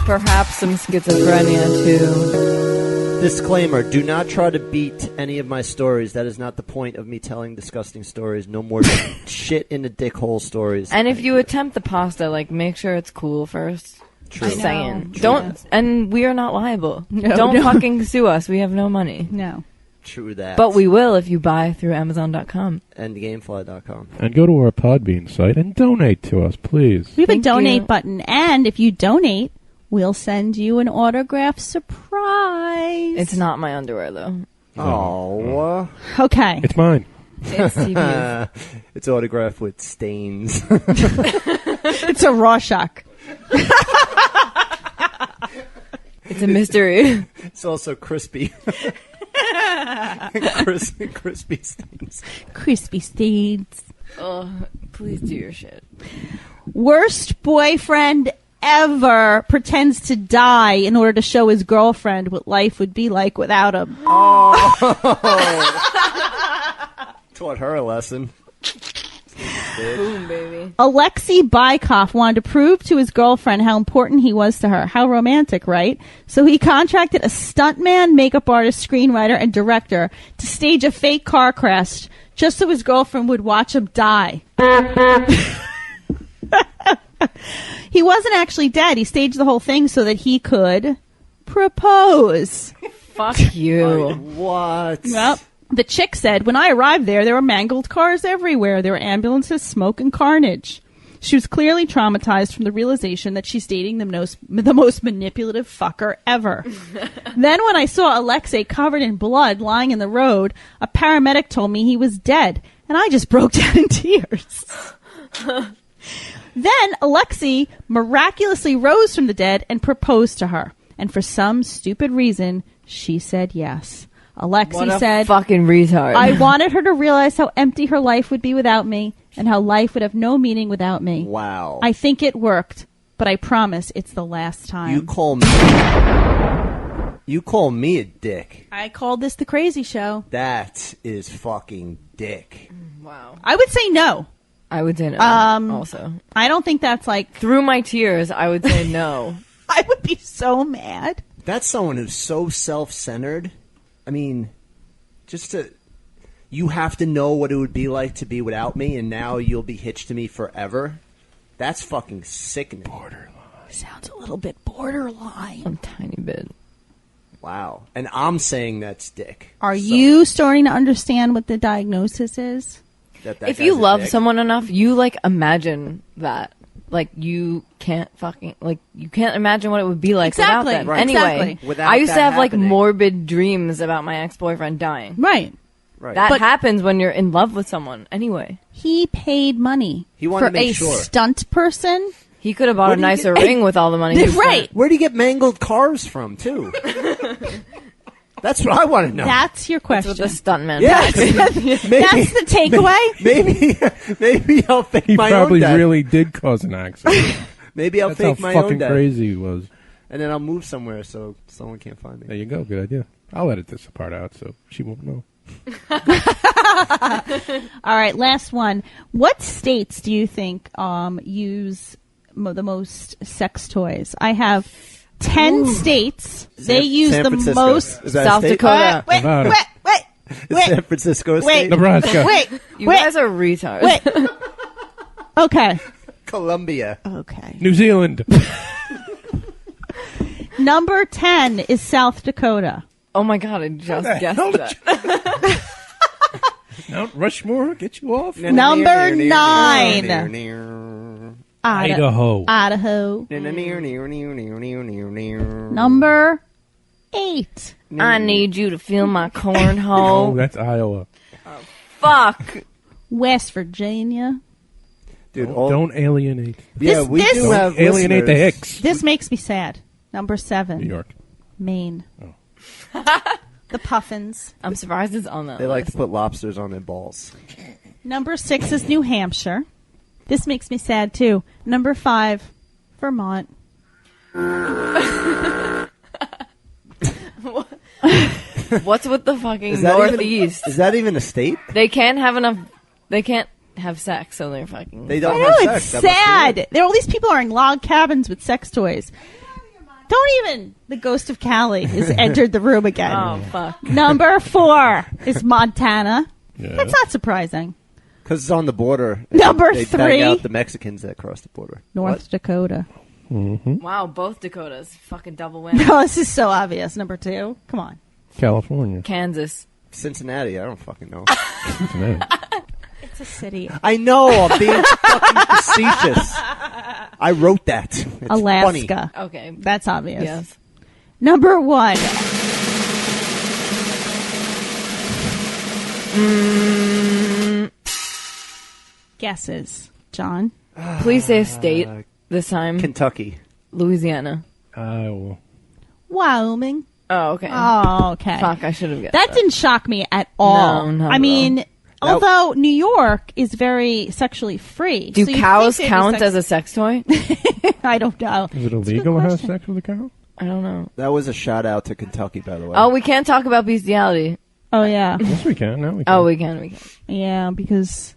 Perhaps some schizophrenia, too. Disclaimer, do not try to beat any of my stories. That is not the point of me telling disgusting stories. No more shit in the dick hole stories. And if you attempt the pasta, like, make sure it's cool first. True. Just saying. True. Don't, and we are not liable. No, Don't no. fucking sue us. We have no money. No. True that. But we will if you buy through Amazon.com. And Gamefly.com. And go to our Podbean site and donate to us, please. We have Thank a donate you. button, and if you donate, we'll send you an autograph surprise. It's not my underwear, though. Oh. Okay. It's mine. It's TV's. It's autographed with stains. It's a Rorschach. It's a mystery. It's also crispy. Crispy stains. Crispy stains. Oh, please do your shit. Worst boyfriend ever pretends to die in order to show his girlfriend what life would be like without him. Taught her a lesson. Boom, baby. Alexei Bykov wanted to prove to his girlfriend how important he was to her. How romantic, right? So he contracted a stuntman, makeup artist, screenwriter, and director to stage a fake car crash just so his girlfriend would watch him die. He wasn't actually dead. He staged the whole thing so that he could propose. Fuck you. What? Well, the chick said, when I arrived there were mangled cars everywhere. There were ambulances, smoke, and carnage. She was clearly traumatized from the realization that she's dating the most manipulative fucker ever. Then when I saw Alexei covered in blood lying in the road, a paramedic told me he was dead, and I just broke down in tears. Then Alexei miraculously rose from the dead and proposed to her. And for some stupid reason, she said yes. Alexei said, fucking retard. I wanted her to realize how empty her life would be without me and how life would have no meaning without me. Wow. I think it worked, but I promise it's the last time. You call me a dick. I called this the crazy show. That is fucking dick. Wow. I would say no. I would say no. Also, I don't think that's like through my tears. I would say no. I would be so mad. That's someone who's so self-centered. I mean, you have to know what it would be like to be without me, and now you'll be hitched to me forever. That's fucking sickening. Borderline. Sounds a little bit borderline. A tiny bit. Wow. And I'm saying that's dick. Are you starting to understand what the diagnosis is? If you love someone enough, you like imagine that. Like you can't imagine what it would be like without them. Right. Anyway, Without I used to have happening. like morbid dreams about my ex-boyfriend dying. Right. That happens when you're in love with someone. Anyway, he paid money wanted for to make a sure. stunt person. He could have bought a nicer ring with all the money. He Right. Where do you get mangled cars from, too? That's what I want to know. That's your question. That's what the stuntman. Yeah, That's the takeaway. Maybe I'll fake He my probably own death. really did cause an accident. Maybe I'll That's fake how my fucking own death. crazy he was. And then I'll move somewhere so someone can't find me. There you go. Good idea. I'll edit this part out so she won't know. All right, last one. What states do you think use the most sex toys? I have 10 states. They use San the Francisco. most. Is that a South state? Dakota. Wait. Is San Francisco a state? Nebraska. You guys are retards. Wait. Okay. Colombia. Okay. New Zealand. Number 10 is South Dakota. Oh my god! I just guessed that. Mount Rushmore, get you off. Number 9. Idaho. Idaho. Number 8. I need you to feel my Oh, cornhole. that's Iowa. Fuck. West Virginia. Dude, Don't alienate. Yeah, we do have alienate the listeners. Hicks. This makes me sad. Number 7. New York. Maine. Oh. The Puffins. I'm surprised it's on that. They like to list. put lobsters on their balls. Number 6 is New Hampshire. This makes me sad too. Number 5, Vermont. What's with the fucking Is that Northeast? Is that even a state? They can't have enough. They can't have sex, so they're fucking. They don't I know, have it's sex. That must be sad. it. There are all these people are in log cabins with sex toys. Don't even. The ghost of Cali has entered the room again. Oh fuck! Number 4 is Montana. Yeah. That's not surprising. Because it's on the border. Number they 3. bag out the Mexicans that cross the border. North Dakota. Wow, both Dakotas, fucking double win. Oh, this is so obvious. Number 2. Come on. California. Kansas. Cincinnati. I don't fucking know. Cincinnati. It's a city. I know. I'm being fucking facetious. I wrote that. It's Alaska. funny. Okay, That's obvious. yes. Number 1. Guesses. John? Please say a state this time. Kentucky. Louisiana. Iowa. Wyoming. Oh, okay. Oh, okay. Fuck, I should have guessed That didn't shock me at all. No, not I at mean, although New York is very sexually free. Do so you'd cows think they'd be count as a sex toy? I don't know. Is it illegal to have sex with a cow? I don't know. That was a shout out to Kentucky, by the way. Oh, we can't talk about bestiality. Oh, yeah. Yes, we can. Now we can. Oh, we can. Yeah, because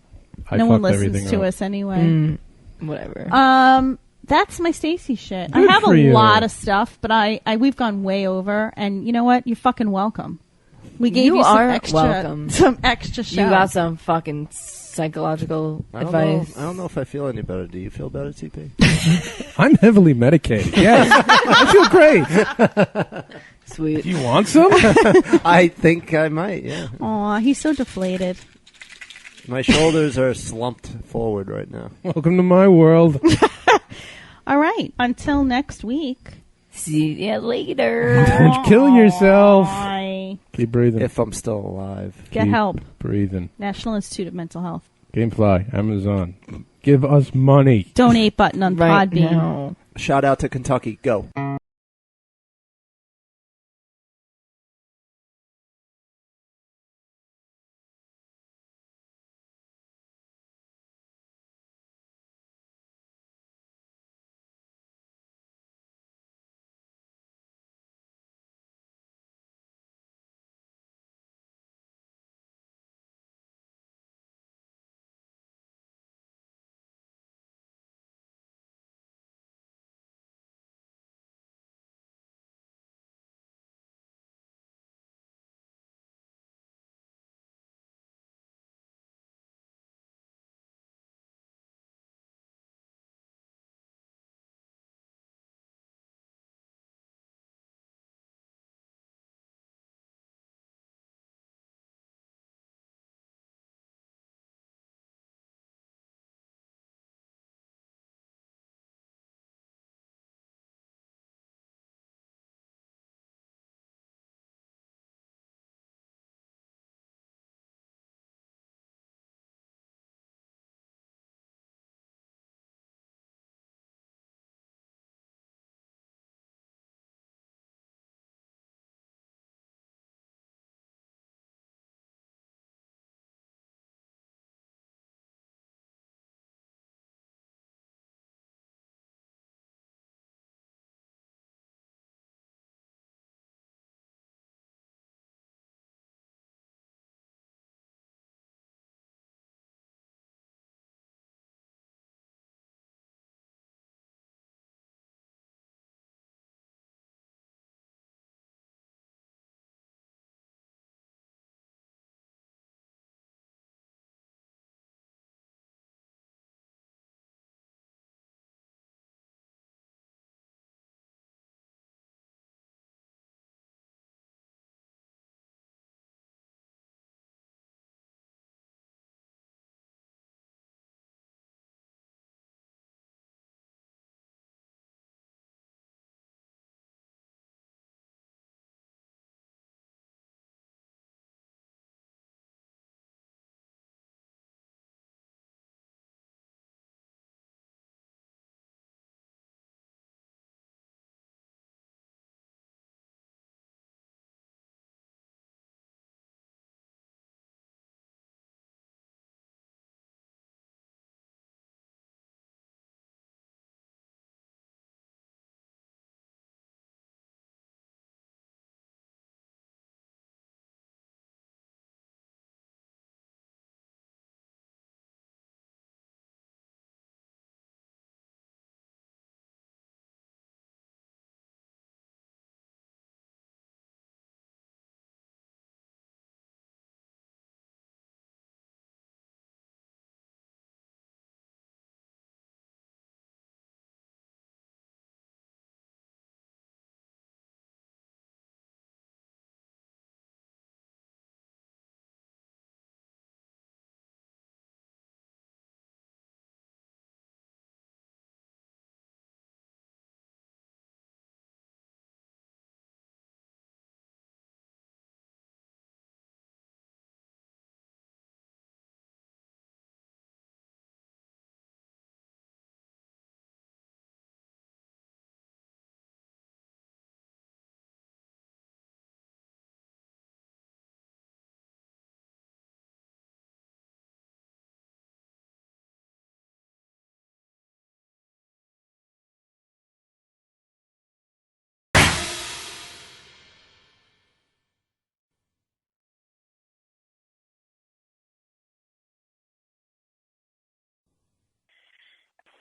I no one fucked listens everything to up. us anyway. Whatever. That's my Stacy shit. Good I have for a you. lot of stuff, but we've gone way over. And you know what? You're fucking welcome. We gave you some are extra, welcome. some extra show. You got some fucking psychological advice. I don't know if I feel any better. Do you feel better, TP? I'm heavily medicated. Yes. I feel great. Sweet. Do you want some? I think I might, yeah. Aw, he's so deflated. My shoulders are slumped forward right now. Welcome to my world. All right. Until next week. See you later. Don't kill yourself. Bye. Keep breathing. If I'm still alive. Get Keep help. breathing. National Institute of Mental Health. Gamefly, Amazon. Give us money. Donate button on Right Podbean. now. Shout out to Kentucky. Go.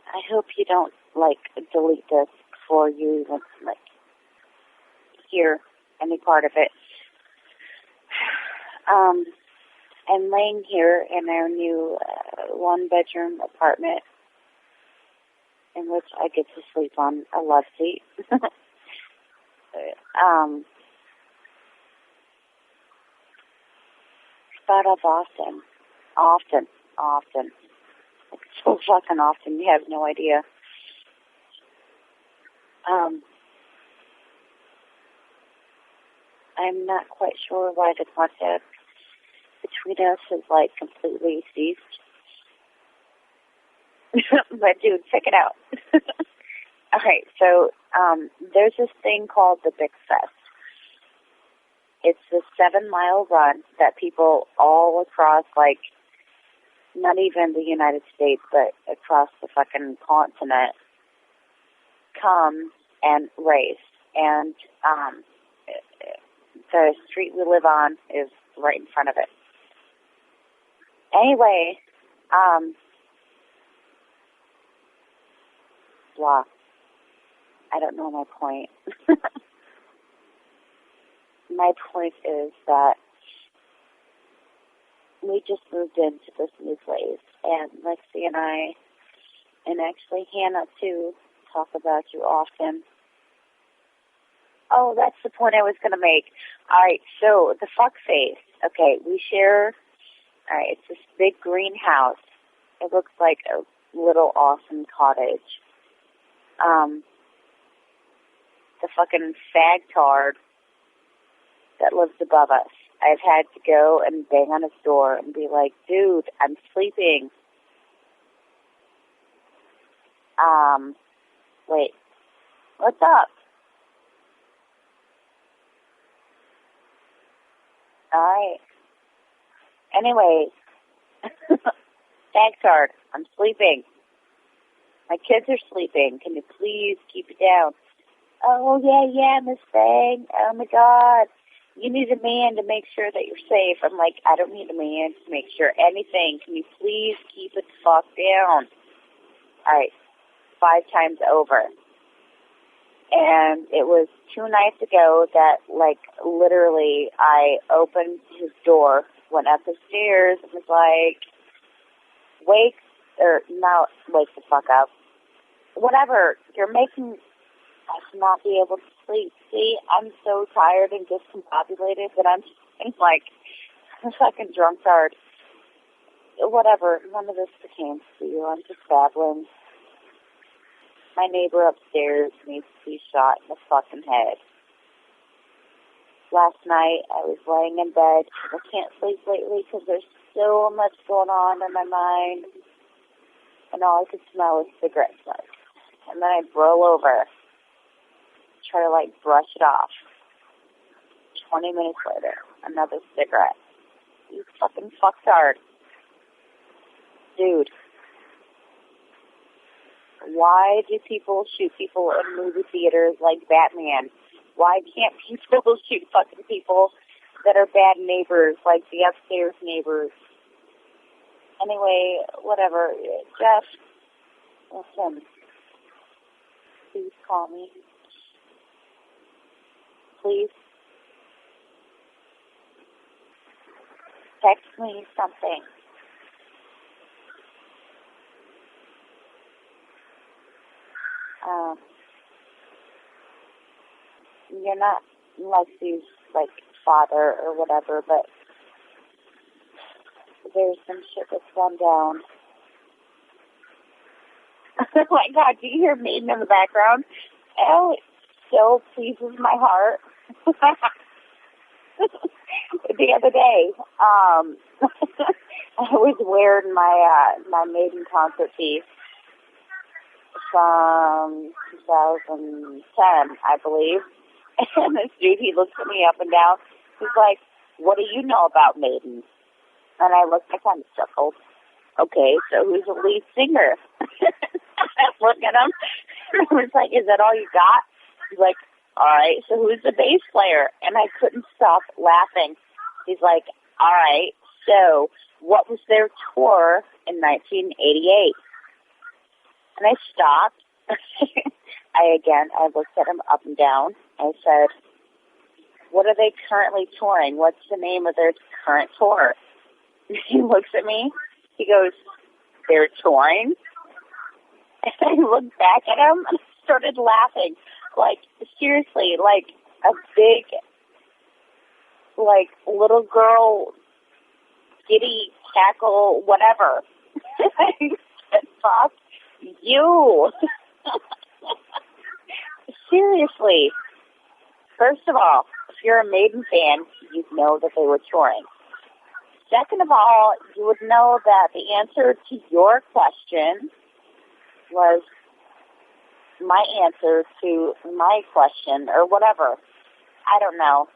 I hope you don't, delete this before you even, hear any part of it. I'm laying here in our new one-bedroom apartment in which I get to sleep on a love seat. thought of often. Often. Like, so fucking often, you have no idea. I'm not quite sure why the contact between us has, like, completely ceased. But, dude, check it out. All right, so there's this thing called the Big Fest. It's this 7-mile run that people all across, like, not even the United States, but across the fucking continent come and race. And the street we live on is right in front of it. Anyway, blah. I don't know my point. My point is that we just moved into this new place, and Lexi and I, and actually Hannah too, talk about you often. Oh, that's the point I was going to make. All right, so the fuck face. Okay, we share, all right, it's this big greenhouse. It looks like a little awesome cottage. The fucking fagtard that lives above us. I've had to go and bang on his door and be like, dude, I'm sleeping. Wait, what's up? Alright. Anyway, fagtard, I'm sleeping. My kids are sleeping. Can you please keep it down? Oh, yeah, Miss Fang. Oh, my God. You need a man to make sure that you're safe. I'm like, I don't need a man to make sure anything. Can you please keep it the fuck down? All right, 5 times over. And it was 2 nights ago that, like, literally I opened his door, went up the stairs, and was like, wake the fuck up. Whatever, you're making us not be able to sleep. See, I'm so tired and discombobulated that I'm just like a fucking drunkard. Whatever, none of this pertains to you. I'm just babbling. My neighbor upstairs needs to be shot in the fucking head. Last night, I was laying in bed. I can't sleep lately because there's so much going on in my mind. And all I could smell was cigarette smoke. And then I'd roll over, try to, like, brush it off. 20 minutes later, another cigarette. You fucking fucktard. Dude. Why do people shoot people in movie theaters like Batman? Why can't people shoot fucking people that are bad neighbors, like the upstairs neighbors? Anyway, whatever. Jeff, listen. Please call me. Please. Text me something. You're not Lexi's, like, father or whatever, but there's some shit that's gone down. Oh my God, do you hear Maiden in the background? Oh, it so pleases my heart. The other day, I was wearing my Maiden concert piece from 2010, I believe. And this dude, he looks at me up and down. He's like, what do you know about Maiden? And I kind of chuckled. Okay, so who's the lead singer? I look at him. I was like, is that all you got? He's like, all right, so who's the bass player? And I couldn't stop laughing. He's like, all right, so what was their tour in 1988? And I stopped. I looked at him up and down. I said, what are they currently touring? What's the name of their current tour? He looks at me. He goes, they're touring? And I looked back at him and started laughing. Like, seriously, like a big, like, little girl skitty, tackle, whatever. I said, fuck you. Seriously. First of all, if you're a Maiden fan, you'd know that they were touring. Second of all, you would know that the answer to your question was my answer to my question, or whatever. I don't know.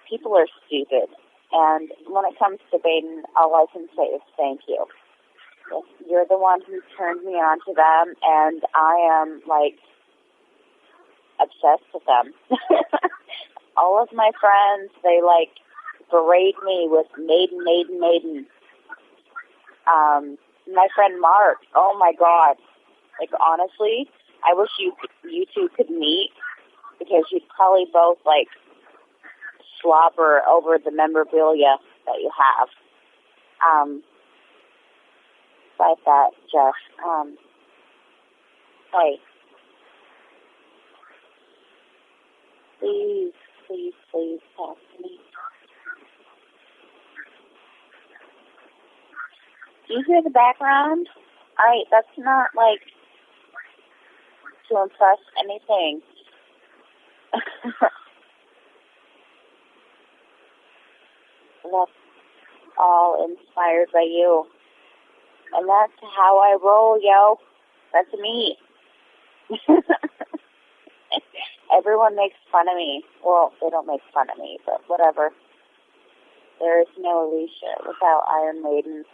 People are stupid. And when it comes to Maiden, all I can say is thank you. You're the one who turned me on to them, and I am, like, obsessed with them. All of my friends, they, like, berate me with Maiden. My friend Mark, oh my God. Like, honestly, I wish you two could meet, because you'd probably both, like, slobber over the memorabilia that you have. Like that, Jeff. Hey. Please talk to me. Do you hear the background? Alright, that's not, like, to impress anything. That's all inspired by you. And that's how I roll, yo. That's me. Everyone makes fun of me. Well, they don't make fun of me, but whatever. There is no Alicia without Iron Maiden.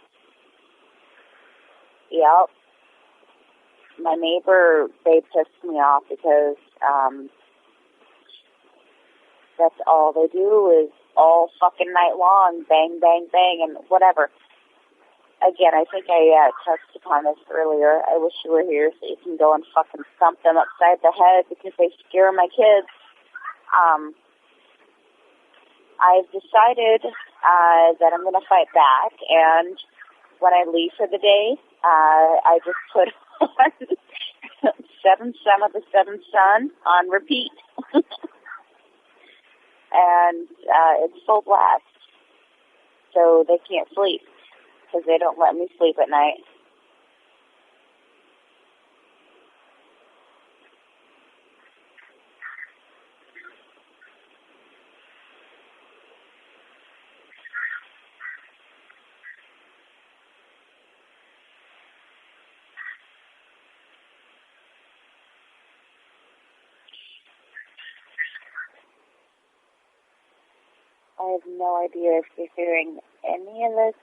Yep. My neighbor, they pissed me off because that's all they do is all fucking night long, bang, bang, bang, and whatever. Again, I think I touched upon this earlier. I wish you were here so you can go and fucking thump them upside the head because they scare my kids. I've decided that I'm going to fight back, and when I leave for the day, I just put on Seventh Son of the Seventh Son on repeat. And it's full blast, so they can't sleep because they don't let me sleep at night. I have no idea if you're hearing any of this.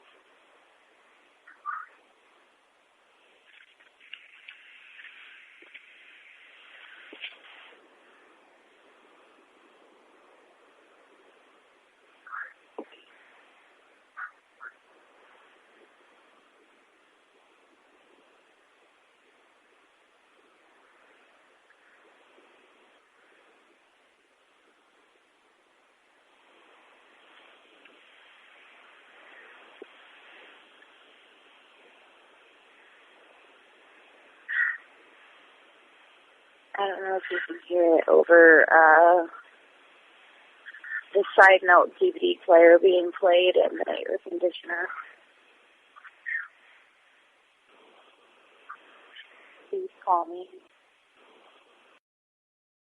I don't know if you can hear it over the side note DVD player being played and the air conditioner. Please call me.